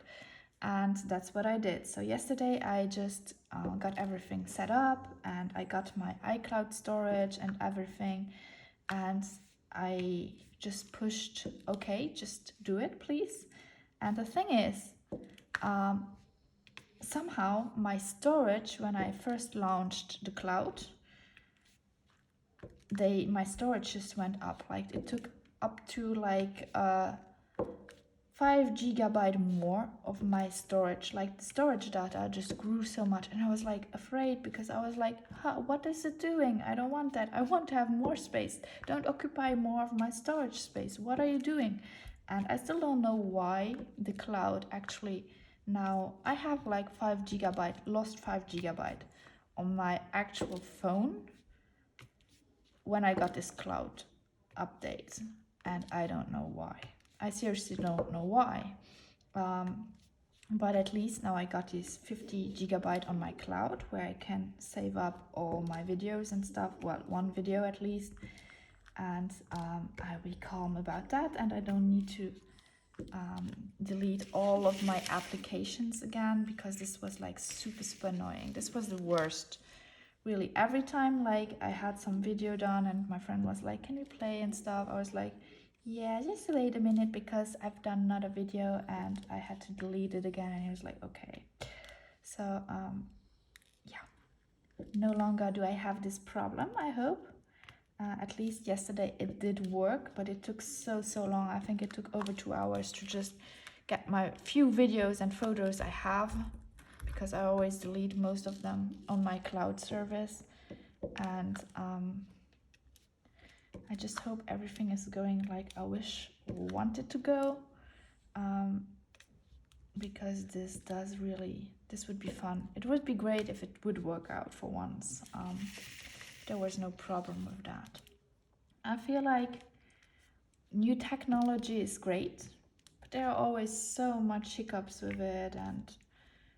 And that's what I did. So yesterday I just got everything set up, and I got my iCloud storage and everything, and I just pushed okay, just do it please. And the thing is, somehow my storage, when I first launched the cloud, my storage just went up. Like it took up to like 5 gigabyte more of my storage. Like the storage data just grew so much, and I was like afraid, because I was like, what is it doing? I don't want that. I want to have more space. Don't occupy more of my storage space. What are you doing? And I still don't know why the cloud actually, now I have like 5 gigabyte, lost 5 gigabyte on my actual phone when I got this cloud update, and I don't know why. I seriously don't know why. But at least now I got this 50 gigabyte on my cloud, where I can save up all my videos and stuff. Well, one video at least. And I'll be calm about that, and I don't need to delete all of my applications again, because this was like super annoying. This was the worst. Really, every time like I had some video done and my friend was like, can we play and stuff, I was like, yeah, just wait a minute, because I've done another video and I had to delete it again. And he was like, okay. So yeah, no longer do I have this problem, I hope. At least yesterday it did work, but it took so long. I think it took over 2 hours to just get my few videos and photos I have, because I always delete most of them on my cloud service. And I just hope everything is going like I want it to go, because this would be fun. It would be great if it would work out for once. There was no problem with that. I feel like new technology is great, but there are always so much hiccups with it, and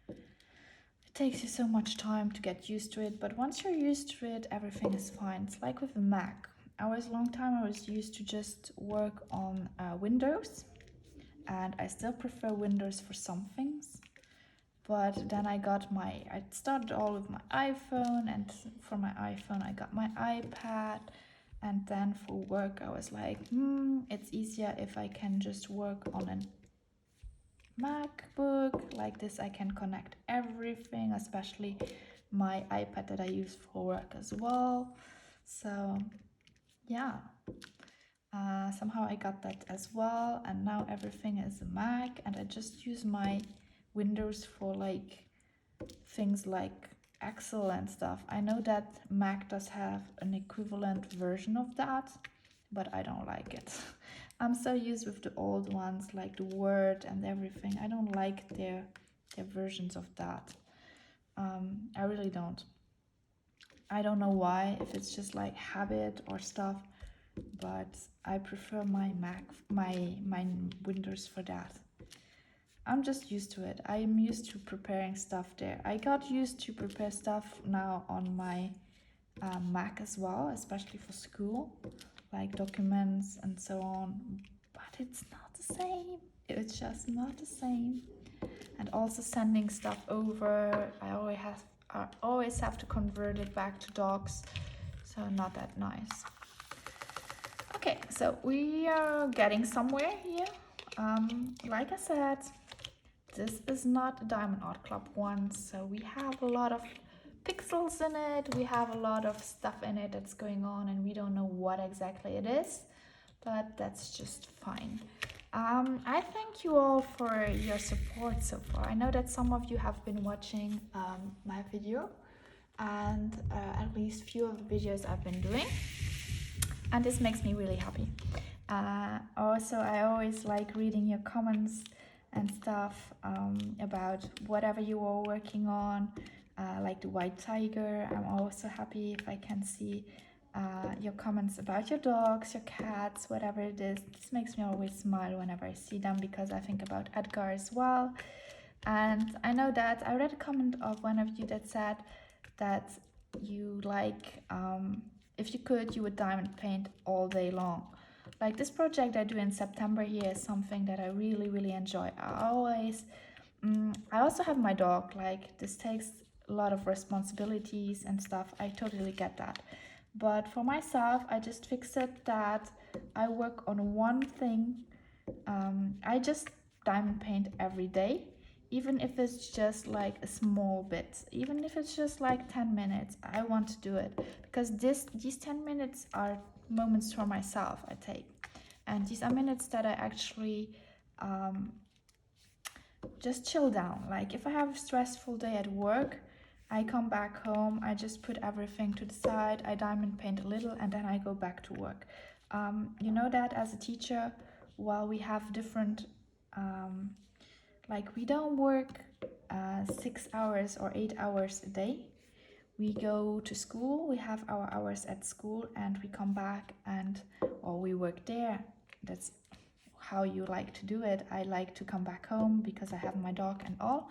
it takes you so much time to get used to it. But once you're used to it, everything is fine. It's like with the Mac. I was used to just work on Windows, and I still prefer Windows for some things. But then I started all with my iPhone, and for my iPhone I got my iPad, and then for work I was like, it's easier if I can just work on a MacBook. Like this I can connect everything, especially my iPad that I use for work as well. So yeah, somehow I got that as well, and now everything is a Mac, and I just use my Windows for like things like Excel and stuff. I know that Mac does have an equivalent version of that, but I don't like it. I'm so used with the old ones, like the Word and everything. I don't like their versions of that. I really don't. I don't know why, if it's just like habit or stuff, but I prefer my my Windows for that. I'm just used to it. I'm used to preparing stuff there. I got used to prepare stuff now on my Mac as well, especially for school, like documents and so on. But it's not the same. It's just not the same. And also sending stuff over, I always have to convert it back to docs, so not that nice. Okay, so we are getting somewhere here. Like I said, this is not a Diamond Art Club one, so we have a lot of pixels in it, we have a lot of stuff in it that's going on, and we don't know what exactly it is, but that's just fine. I thank you all for your support so far. I know that some of you have been watching my video, and at least few of the videos I've been doing, and this makes me really happy. Also, I always like reading your comments and stuff about whatever you are working on, like the white tiger. I'm also happy if I can see your comments about your dogs, your cats, whatever it is. This makes me always smile whenever I see them, because I think about Edgar as well. And I know that I read a comment of one of you that said that you like, if you could, you would diamond paint all day long. Like this project I do in September here is something that I really enjoy. I also have my dog. Like this takes a lot of responsibilities and stuff. I totally get that. But for myself, I just fixed it that I work on one thing. I just diamond paint every day, even if it's just like a small bit, even if it's just like 10 minutes. I want to do it because these 10 minutes are moments for myself I take, and these are minutes that I actually just chill down. Like if I have a stressful day at work, I come back home, I just put everything to the side, I diamond paint a little, and then I go back to work. You know that as a teacher, while we have different like we don't work 6 hours or 8 hours a day. We go to school, we have our hours at school, and we come back or we work there. That's how you like to do it. I like to come back home because I have my dog and all.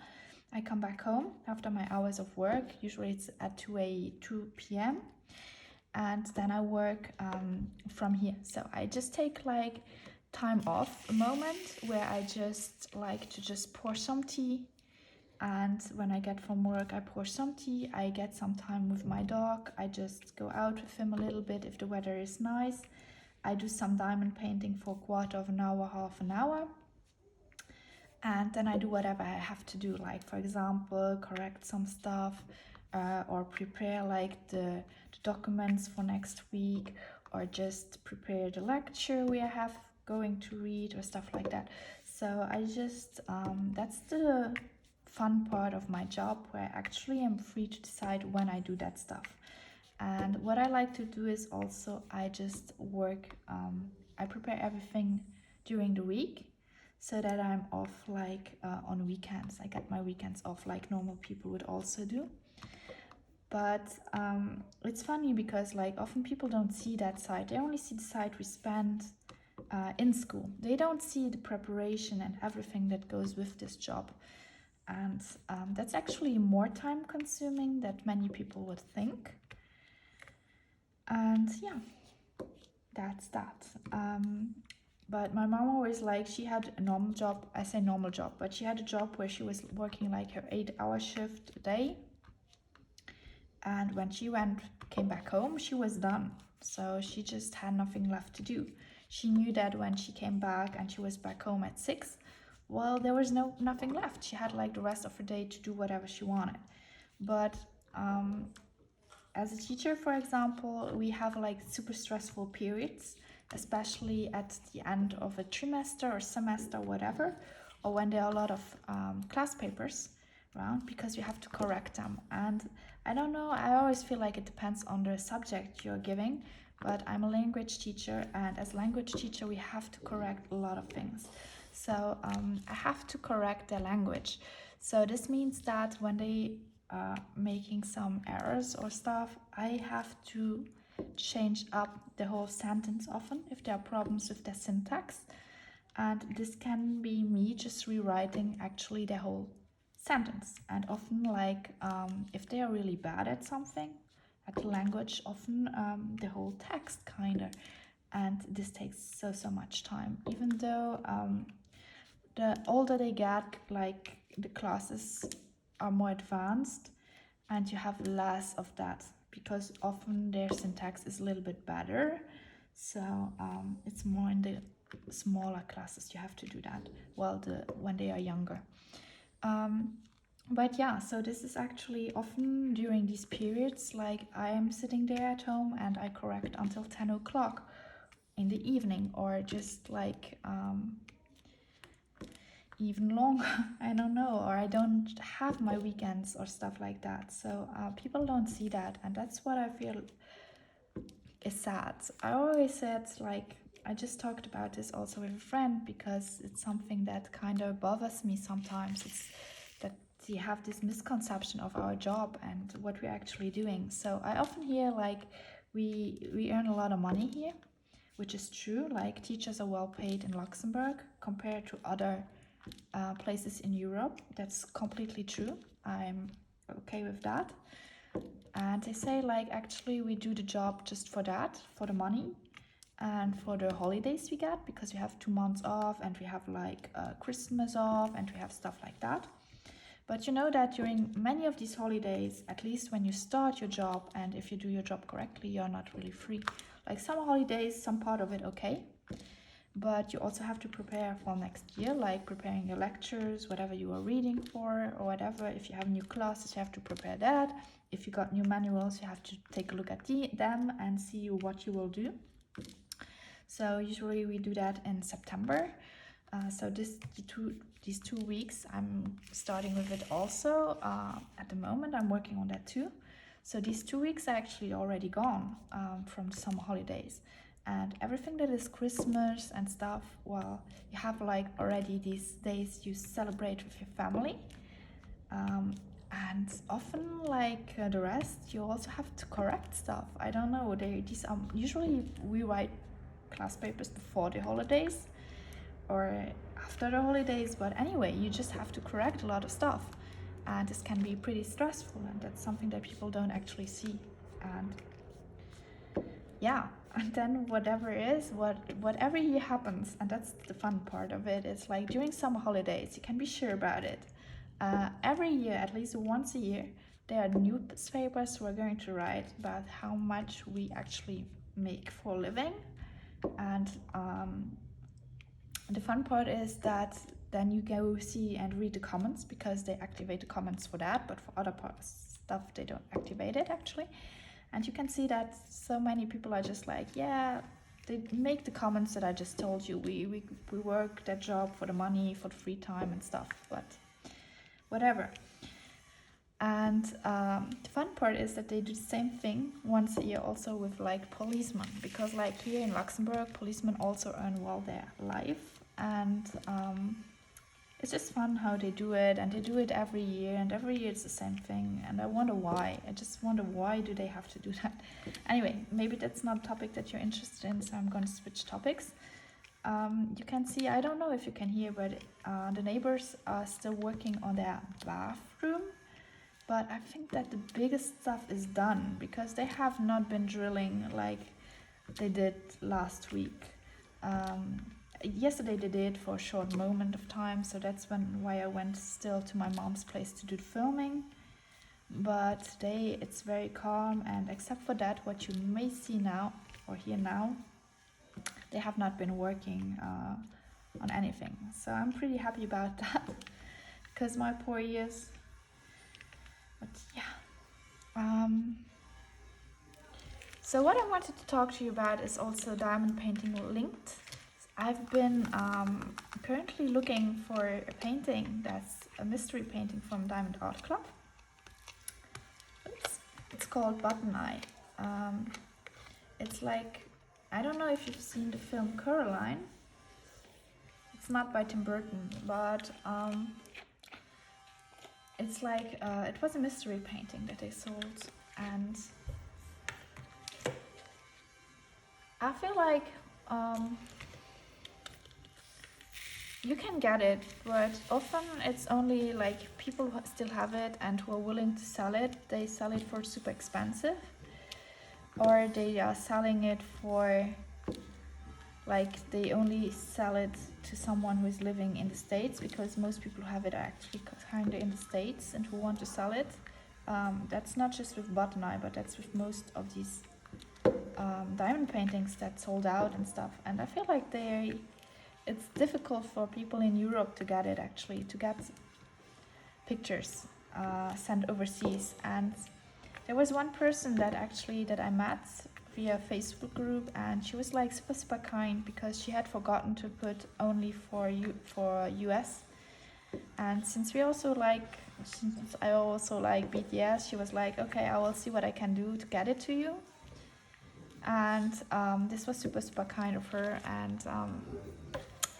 I come back home after my hours of work. Usually it's at 2 p.m. and then I work from here. So I just take like time off, a moment where I just like to just pour some tea, and when I get from work I pour some tea, I get some time with my dog, I just go out with him a little bit if the weather is nice, I do some diamond painting for a quarter of an hour, half an hour, and then I do whatever I have to do, like for example correct some stuff or prepare like the documents for next week, or just prepare the lecture we have going to read or stuff like that. So I just that's the fun part of my job, where I actually am free to decide when I do that stuff. And what I like to do is also I just work, I prepare everything during the week so that I'm off like on weekends. I get my weekends off like normal people would also do. But it's funny because like often people don't see that side. They only see the side we spend in school. They don't see the preparation and everything that goes with this job. And that's actually more time consuming than many people would think. And yeah, that's that. But my mom always, like, she had a normal job. I say normal job, but she had a job where she was working like her 8-hour shift a day. And when she came back home, she was done. So she just had nothing left to do. She knew that when she came back and she was back home at 6, well, there was nothing left. She had like the rest of her day to do whatever she wanted. But as a teacher, for example, we have like super stressful periods, especially at the end of a trimester or semester, whatever, or when there are a lot of class papers around, because you have to correct them. And I don't know, I always feel like it depends on the subject you're giving, but I'm a language teacher, and as a language teacher we have to correct a lot of things. So I have to correct their language. So this means that when they making some errors or stuff, I have to change up the whole sentence often if there are problems with the syntax. And this can be me just rewriting actually the whole sentence. And often, like, if they are really bad at something, at the language, often the whole text kinda. And this takes so much time, even though the older they get, like, the classes are more advanced and you have less of that, because often their syntax is a little bit better. So it's more in the smaller classes you have to do that, well, when they are younger. But yeah, so this is actually often during these periods, like I am sitting there at home and I correct until 10 o'clock in the evening, or just like even longer. I don't know, or I don't have my weekends or stuff like that. So people don't see that, and that's what I feel is sad. I always said, like, I just talked about this also with a friend, because it's something that kind of bothers me sometimes. It's that you have this misconception of our job and what we're actually doing. So I often hear like we earn a lot of money here, which is true. Like, teachers are well paid in Luxembourg compared to other places in Europe. That's completely true. I'm okay with that. And they say, like, actually we do the job just for that, for the money and for the holidays we get, because we have 2 months off and we have like Christmas off and we have stuff like that. But you know that during many of these holidays, at least when you start your job and if you do your job correctly, you're not really free. Like, some holidays, some part of it, okay, but you also have to prepare for next year, like preparing your lectures, whatever you are reading for, or whatever. If you have new classes, you have to prepare that. If you got new manuals, you have to take a look at them and see what you will do. So usually we do that in September. So these 2 weeks I'm starting with it also. At the moment I'm working on that too. So these 2 weeks are actually already gone from the summer holidays. And everything that is Christmas and stuff, well, you have like already these days you celebrate with your family. And often, like the rest, you also have to correct stuff. I don't know, these usually we write class papers before the holidays or after the holidays, but anyway, you just have to correct a lot of stuff, and this can be pretty stressful, and that's something that people don't actually see. And yeah, and then whatever year happens, and that's the fun part of it, it's like during summer holidays you can be sure about it. Every year, at least once a year, there are newspapers who are going to write about how much we actually make for a living. And the fun part is that then you go see and read the comments, because they activate the comments for that, but for other stuff they don't activate it actually. And you can see that so many people are just like, yeah, they make the comments that I just told you. We work that job for the money, for the free time and stuff, but whatever. And the fun part is that they do the same thing once a year also with like policemen, because like here in Luxembourg, policemen also earn well their life. And it's just fun how they do it, and they do it every year, and every year it's the same thing. And I wonder why. I just wonder, why do they have to do that? Anyway, maybe that's not a topic that you're interested in, so I'm going to switch topics. You can see, I don't know if you can hear, but the neighbors are still working on their bathroom. But I think that the biggest stuff is done, because they have not been drilling like they did last week. Yesterday they did for a short moment of time, so that's why I went still to my mom's place to do the filming. But today it's very calm, and except for that, what you may see now or hear now, they have not been working on anything. So I'm pretty happy about that, because my poor ears. But yeah. So what I wanted to talk to you about is also diamond painting linked. I've been currently looking for a painting that's a mystery painting from Diamond Art Club. It's called Button Eye. It's like, I don't know if you've seen the film Coraline. It's not by Tim Burton, but it's like, it was a mystery painting that they sold, and I feel like you can get it, but often it's only like people who still have it and who are willing to sell it. They sell it for super expensive, or they are selling it for, like, they only sell it to someone who is living in the States, because most people who have it are actually kind of in the States and who want to sell it. That's not just with Button Eye, but that's with most of these diamond paintings that sold out and stuff. And I feel like it's difficult for people in Europe to get it, actually, to get pictures sent overseas. And there was one person that I met via Facebook group, and she was like super kind, because she had forgotten to put only for US. And since I also like BTS, she was like, okay, I will see what I can do to get it to you. And this was super kind of her, and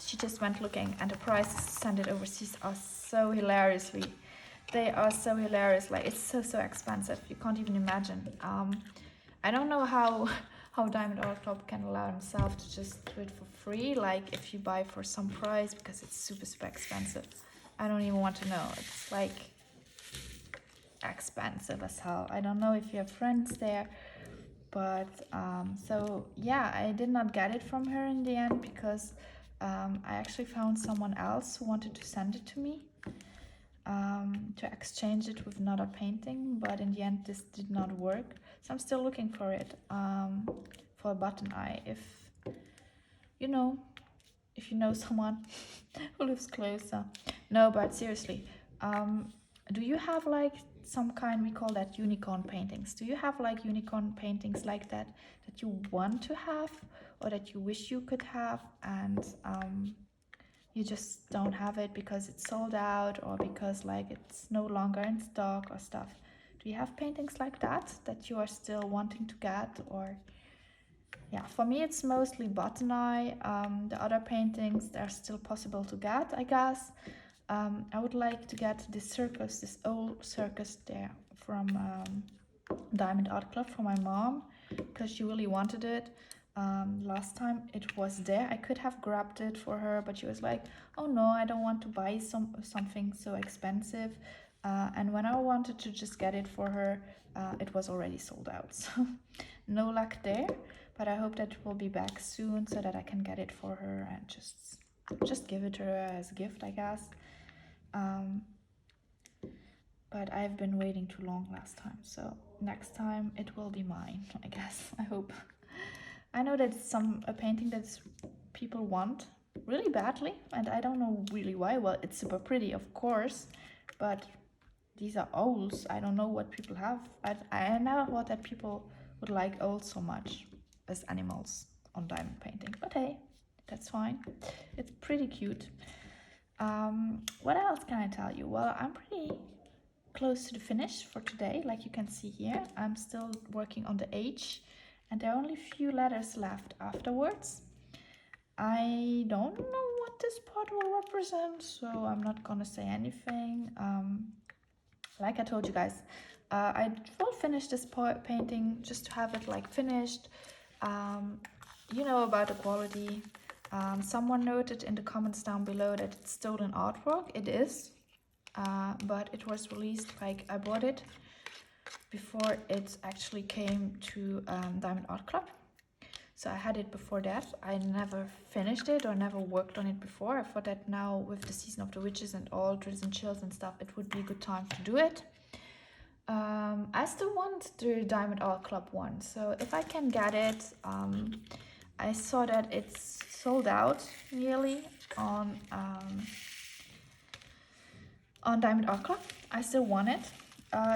she just went looking, and the prices to send it overseas are so hilariously. They are so hilarious. Like, it's so expensive. You can't even imagine. I don't know how Diamond Art Club can allow themselves to just do it for free. Like, if you buy for some price, because it's super expensive. I don't even want to know. It's like expensive as hell. I don't know if you have friends there. But so yeah, I did not get it from her in the end, because I actually found someone else who wanted to send it to me, to exchange it with another painting, but in the end this did not work. So I'm still looking for it, for a Button Eye. If you know someone who lives closer. No, but seriously, do you have like some kind, we call that unicorn paintings? Do you have like unicorn paintings like that you want to have, or that you wish you could have, and you just don't have it because it's sold out, or because like it's no longer in stock or stuff? Do you have paintings like that you are still wanting to get? Or yeah, for me it's mostly Button Eye. The other paintings, they're still possible to get, I guess. I would like to get this old circus there from Diamond Art Club, for my mom, because she really wanted it. Last time it was there, I could have grabbed it for her, but she was like, oh no, I don't want to buy something so expensive. And when I wanted to just get it for her, it was already sold out. So no luck there, but I hope that it will be back soon, so that I can get it for her and just give it to her as a gift, I guess. But I've been waiting too long last time, so next time it will be mine, I guess. I hope. I know that it's a painting that people want really badly, and I don't know really why. Well, it's super pretty, of course, but these are owls. I don't know what people have. I never thought that people would like old so much as animals on diamond painting. But hey, that's fine. It's pretty cute. What else can I tell you? Well, I'm pretty close to the finish for today. Like you can see here, I'm still working on the H, and there are only a few letters left afterwards. I don't know what this part will represent, so I'm not gonna say anything. Like I told you guys, I will finish this painting just to have it like finished. You know about the quality. Someone noted in the comments down below that it's stolen artwork. It is, but it was released, like I bought it before it actually came to Diamond Art Club. So I had it before that. I never finished it or never worked on it before. I thought that now with the Season of the Witches and all Drizzle and Chills and stuff, it would be a good time to do it. I still want the Diamond Art Club one, so if I can get it, I saw that it's sold out nearly on Diamond Art Club. I still want it.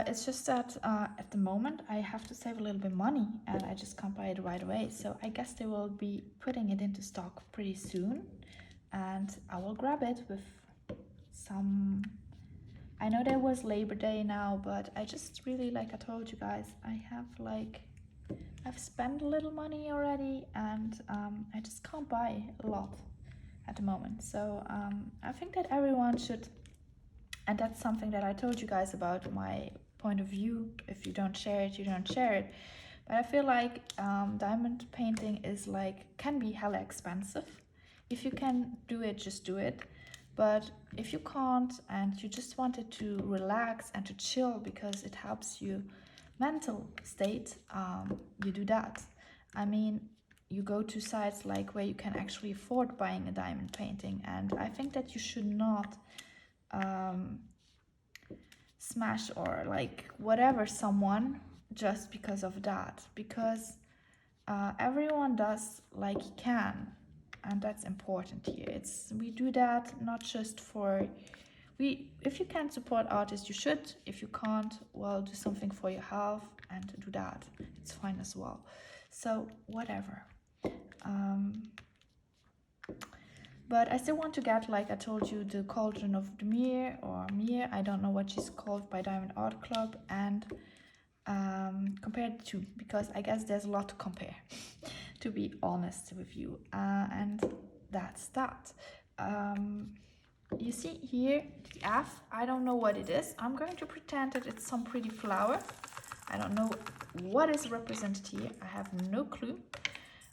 It's just that at the moment I have to save a little bit money and I just can't buy it right away. So I guess they will be putting it into stock pretty soon and I will grab it with some... I know there was Labor Day now, but I just really, like I told you guys, I've spent a little money already and I just can't buy a lot at the moment. So I think that everyone should, and that's something that I told you guys about my point of view. If you don't share it, you don't share it. But I feel like diamond painting is can be hella expensive. If you can do it, just do it. But if you can't and you just wanted to relax and to chill because it helps you mental state, you do that. I mean, you go to sites where you can actually afford buying a diamond painting, and I think that you should not smash or whatever someone just because of that, because everyone does like he can, and that's important here. We do that not just for if you can support artists, you should. If you can't, well, do something for your health and do that. It's fine as well. So whatever. But I still want to get, like I told you, the Cauldron of the Mir, or Mir, I don't know what she's called, by Diamond Art Club, and compare the two, because I guess there's a lot to compare, to be honest with you. And that's that. You see here, the F, I don't know what it is. I'm going to pretend that it's some pretty flower. I don't know what is represented here. I have no clue.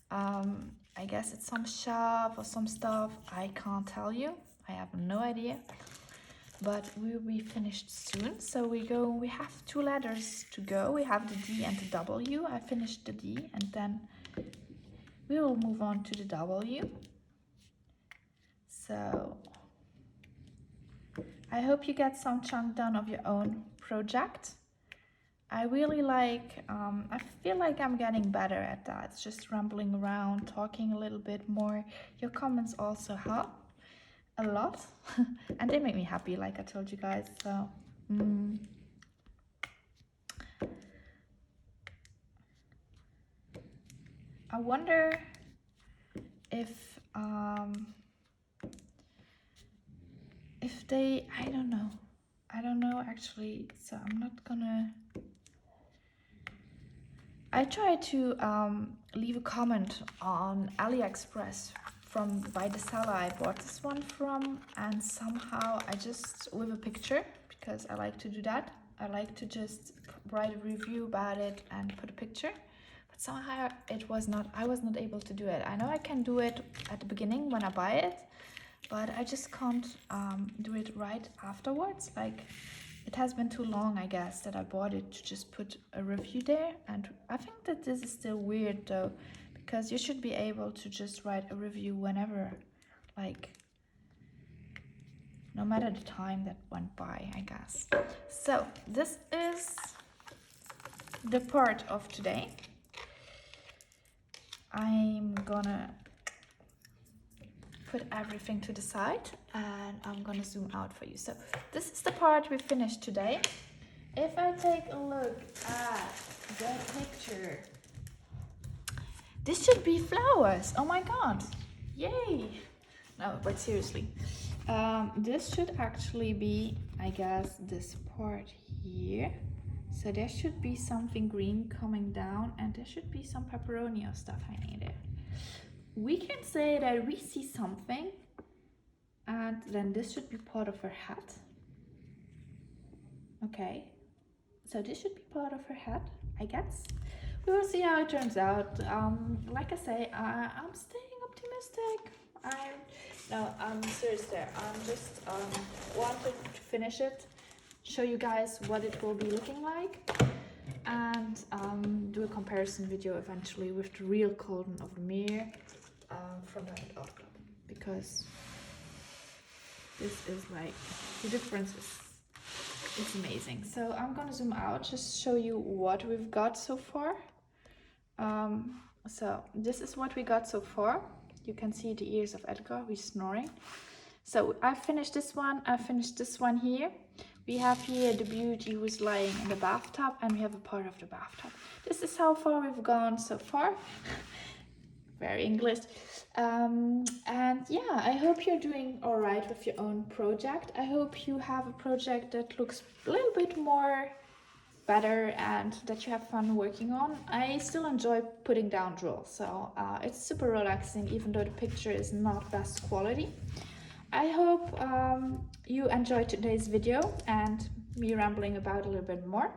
I guess it's some shop or some stuff. I can't tell you. I have no idea. But we will be finished soon. So we have 2 letters to go. We have the D and the W. I finished the D and then we will move on to the W. So I hope you get some chunk done of your own project. I really I feel like I'm getting better at that. It's just rambling around, talking a little bit more. Your comments also help a lot. And they make me happy, like I told you guys. So I wonder if they, I don't know actually, so I'm not gonna... I tried to leave a comment on AliExpress by the seller I bought this one from, and somehow I just, with a picture, because I like to do that, I like to just write a review about it and put a picture, but somehow I was not able to do it. I know I can do it at the beginning when I buy it, but I just can't do it right afterwards. It has been too long, I guess, that I bought it to just put a review there. And I think that this is still weird though, because you should be able to just write a review whenever, no matter the time that went by, I guess. So this is the part of today. I'm gonna put everything to the side and I'm gonna zoom out for you. So this is the part we finished today. If I take a look at the picture This should be flowers. Oh my god. Yay. No, but seriously. This should actually be, I guess, this part here. So there should be something green coming down, and there should be some pepperoni or stuff hanging there. We can say that we see something, and then this should be part of her hat. Okay, so this should be part of her hat, I guess. We will see how it turns out. Like I say, I'm staying optimistic. I'm serious there. I'm just wanted to finish it, show you guys what it will be looking like, and do a comparison video eventually with the real Golden of Meer from Diamond Art Club, because this is like, the difference is, it's amazing. So I'm gonna zoom out, just show you what we've got so far. So this is what we got so far. You can see the ears of Edgar, he's snoring. So I finished this one, I finished this one here. We have here the beauty who's lying in the bathtub, and we have a part of the bathtub. This is how far we've gone so far. Very English. And yeah, I hope you're doing all right with your own project. I hope you have a project that looks a little bit more better and that you have fun working on. I still enjoy putting down drawers, so it's super relaxing, even though the picture is not best quality. I hope you enjoyed today's video and me rambling about a little bit more.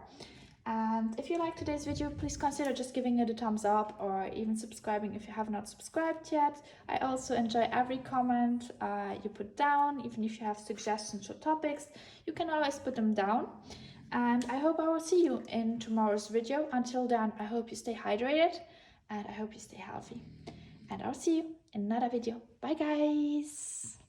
And if you liked today's video, please consider just giving it a thumbs up, or even subscribing if you have not subscribed yet. I also enjoy every comment you put down. Even if you have suggestions for topics, you can always put them down. And I hope I will see you in tomorrow's video. Until then, I hope you stay hydrated and I hope you stay healthy. And I'll see you in another video. Bye guys!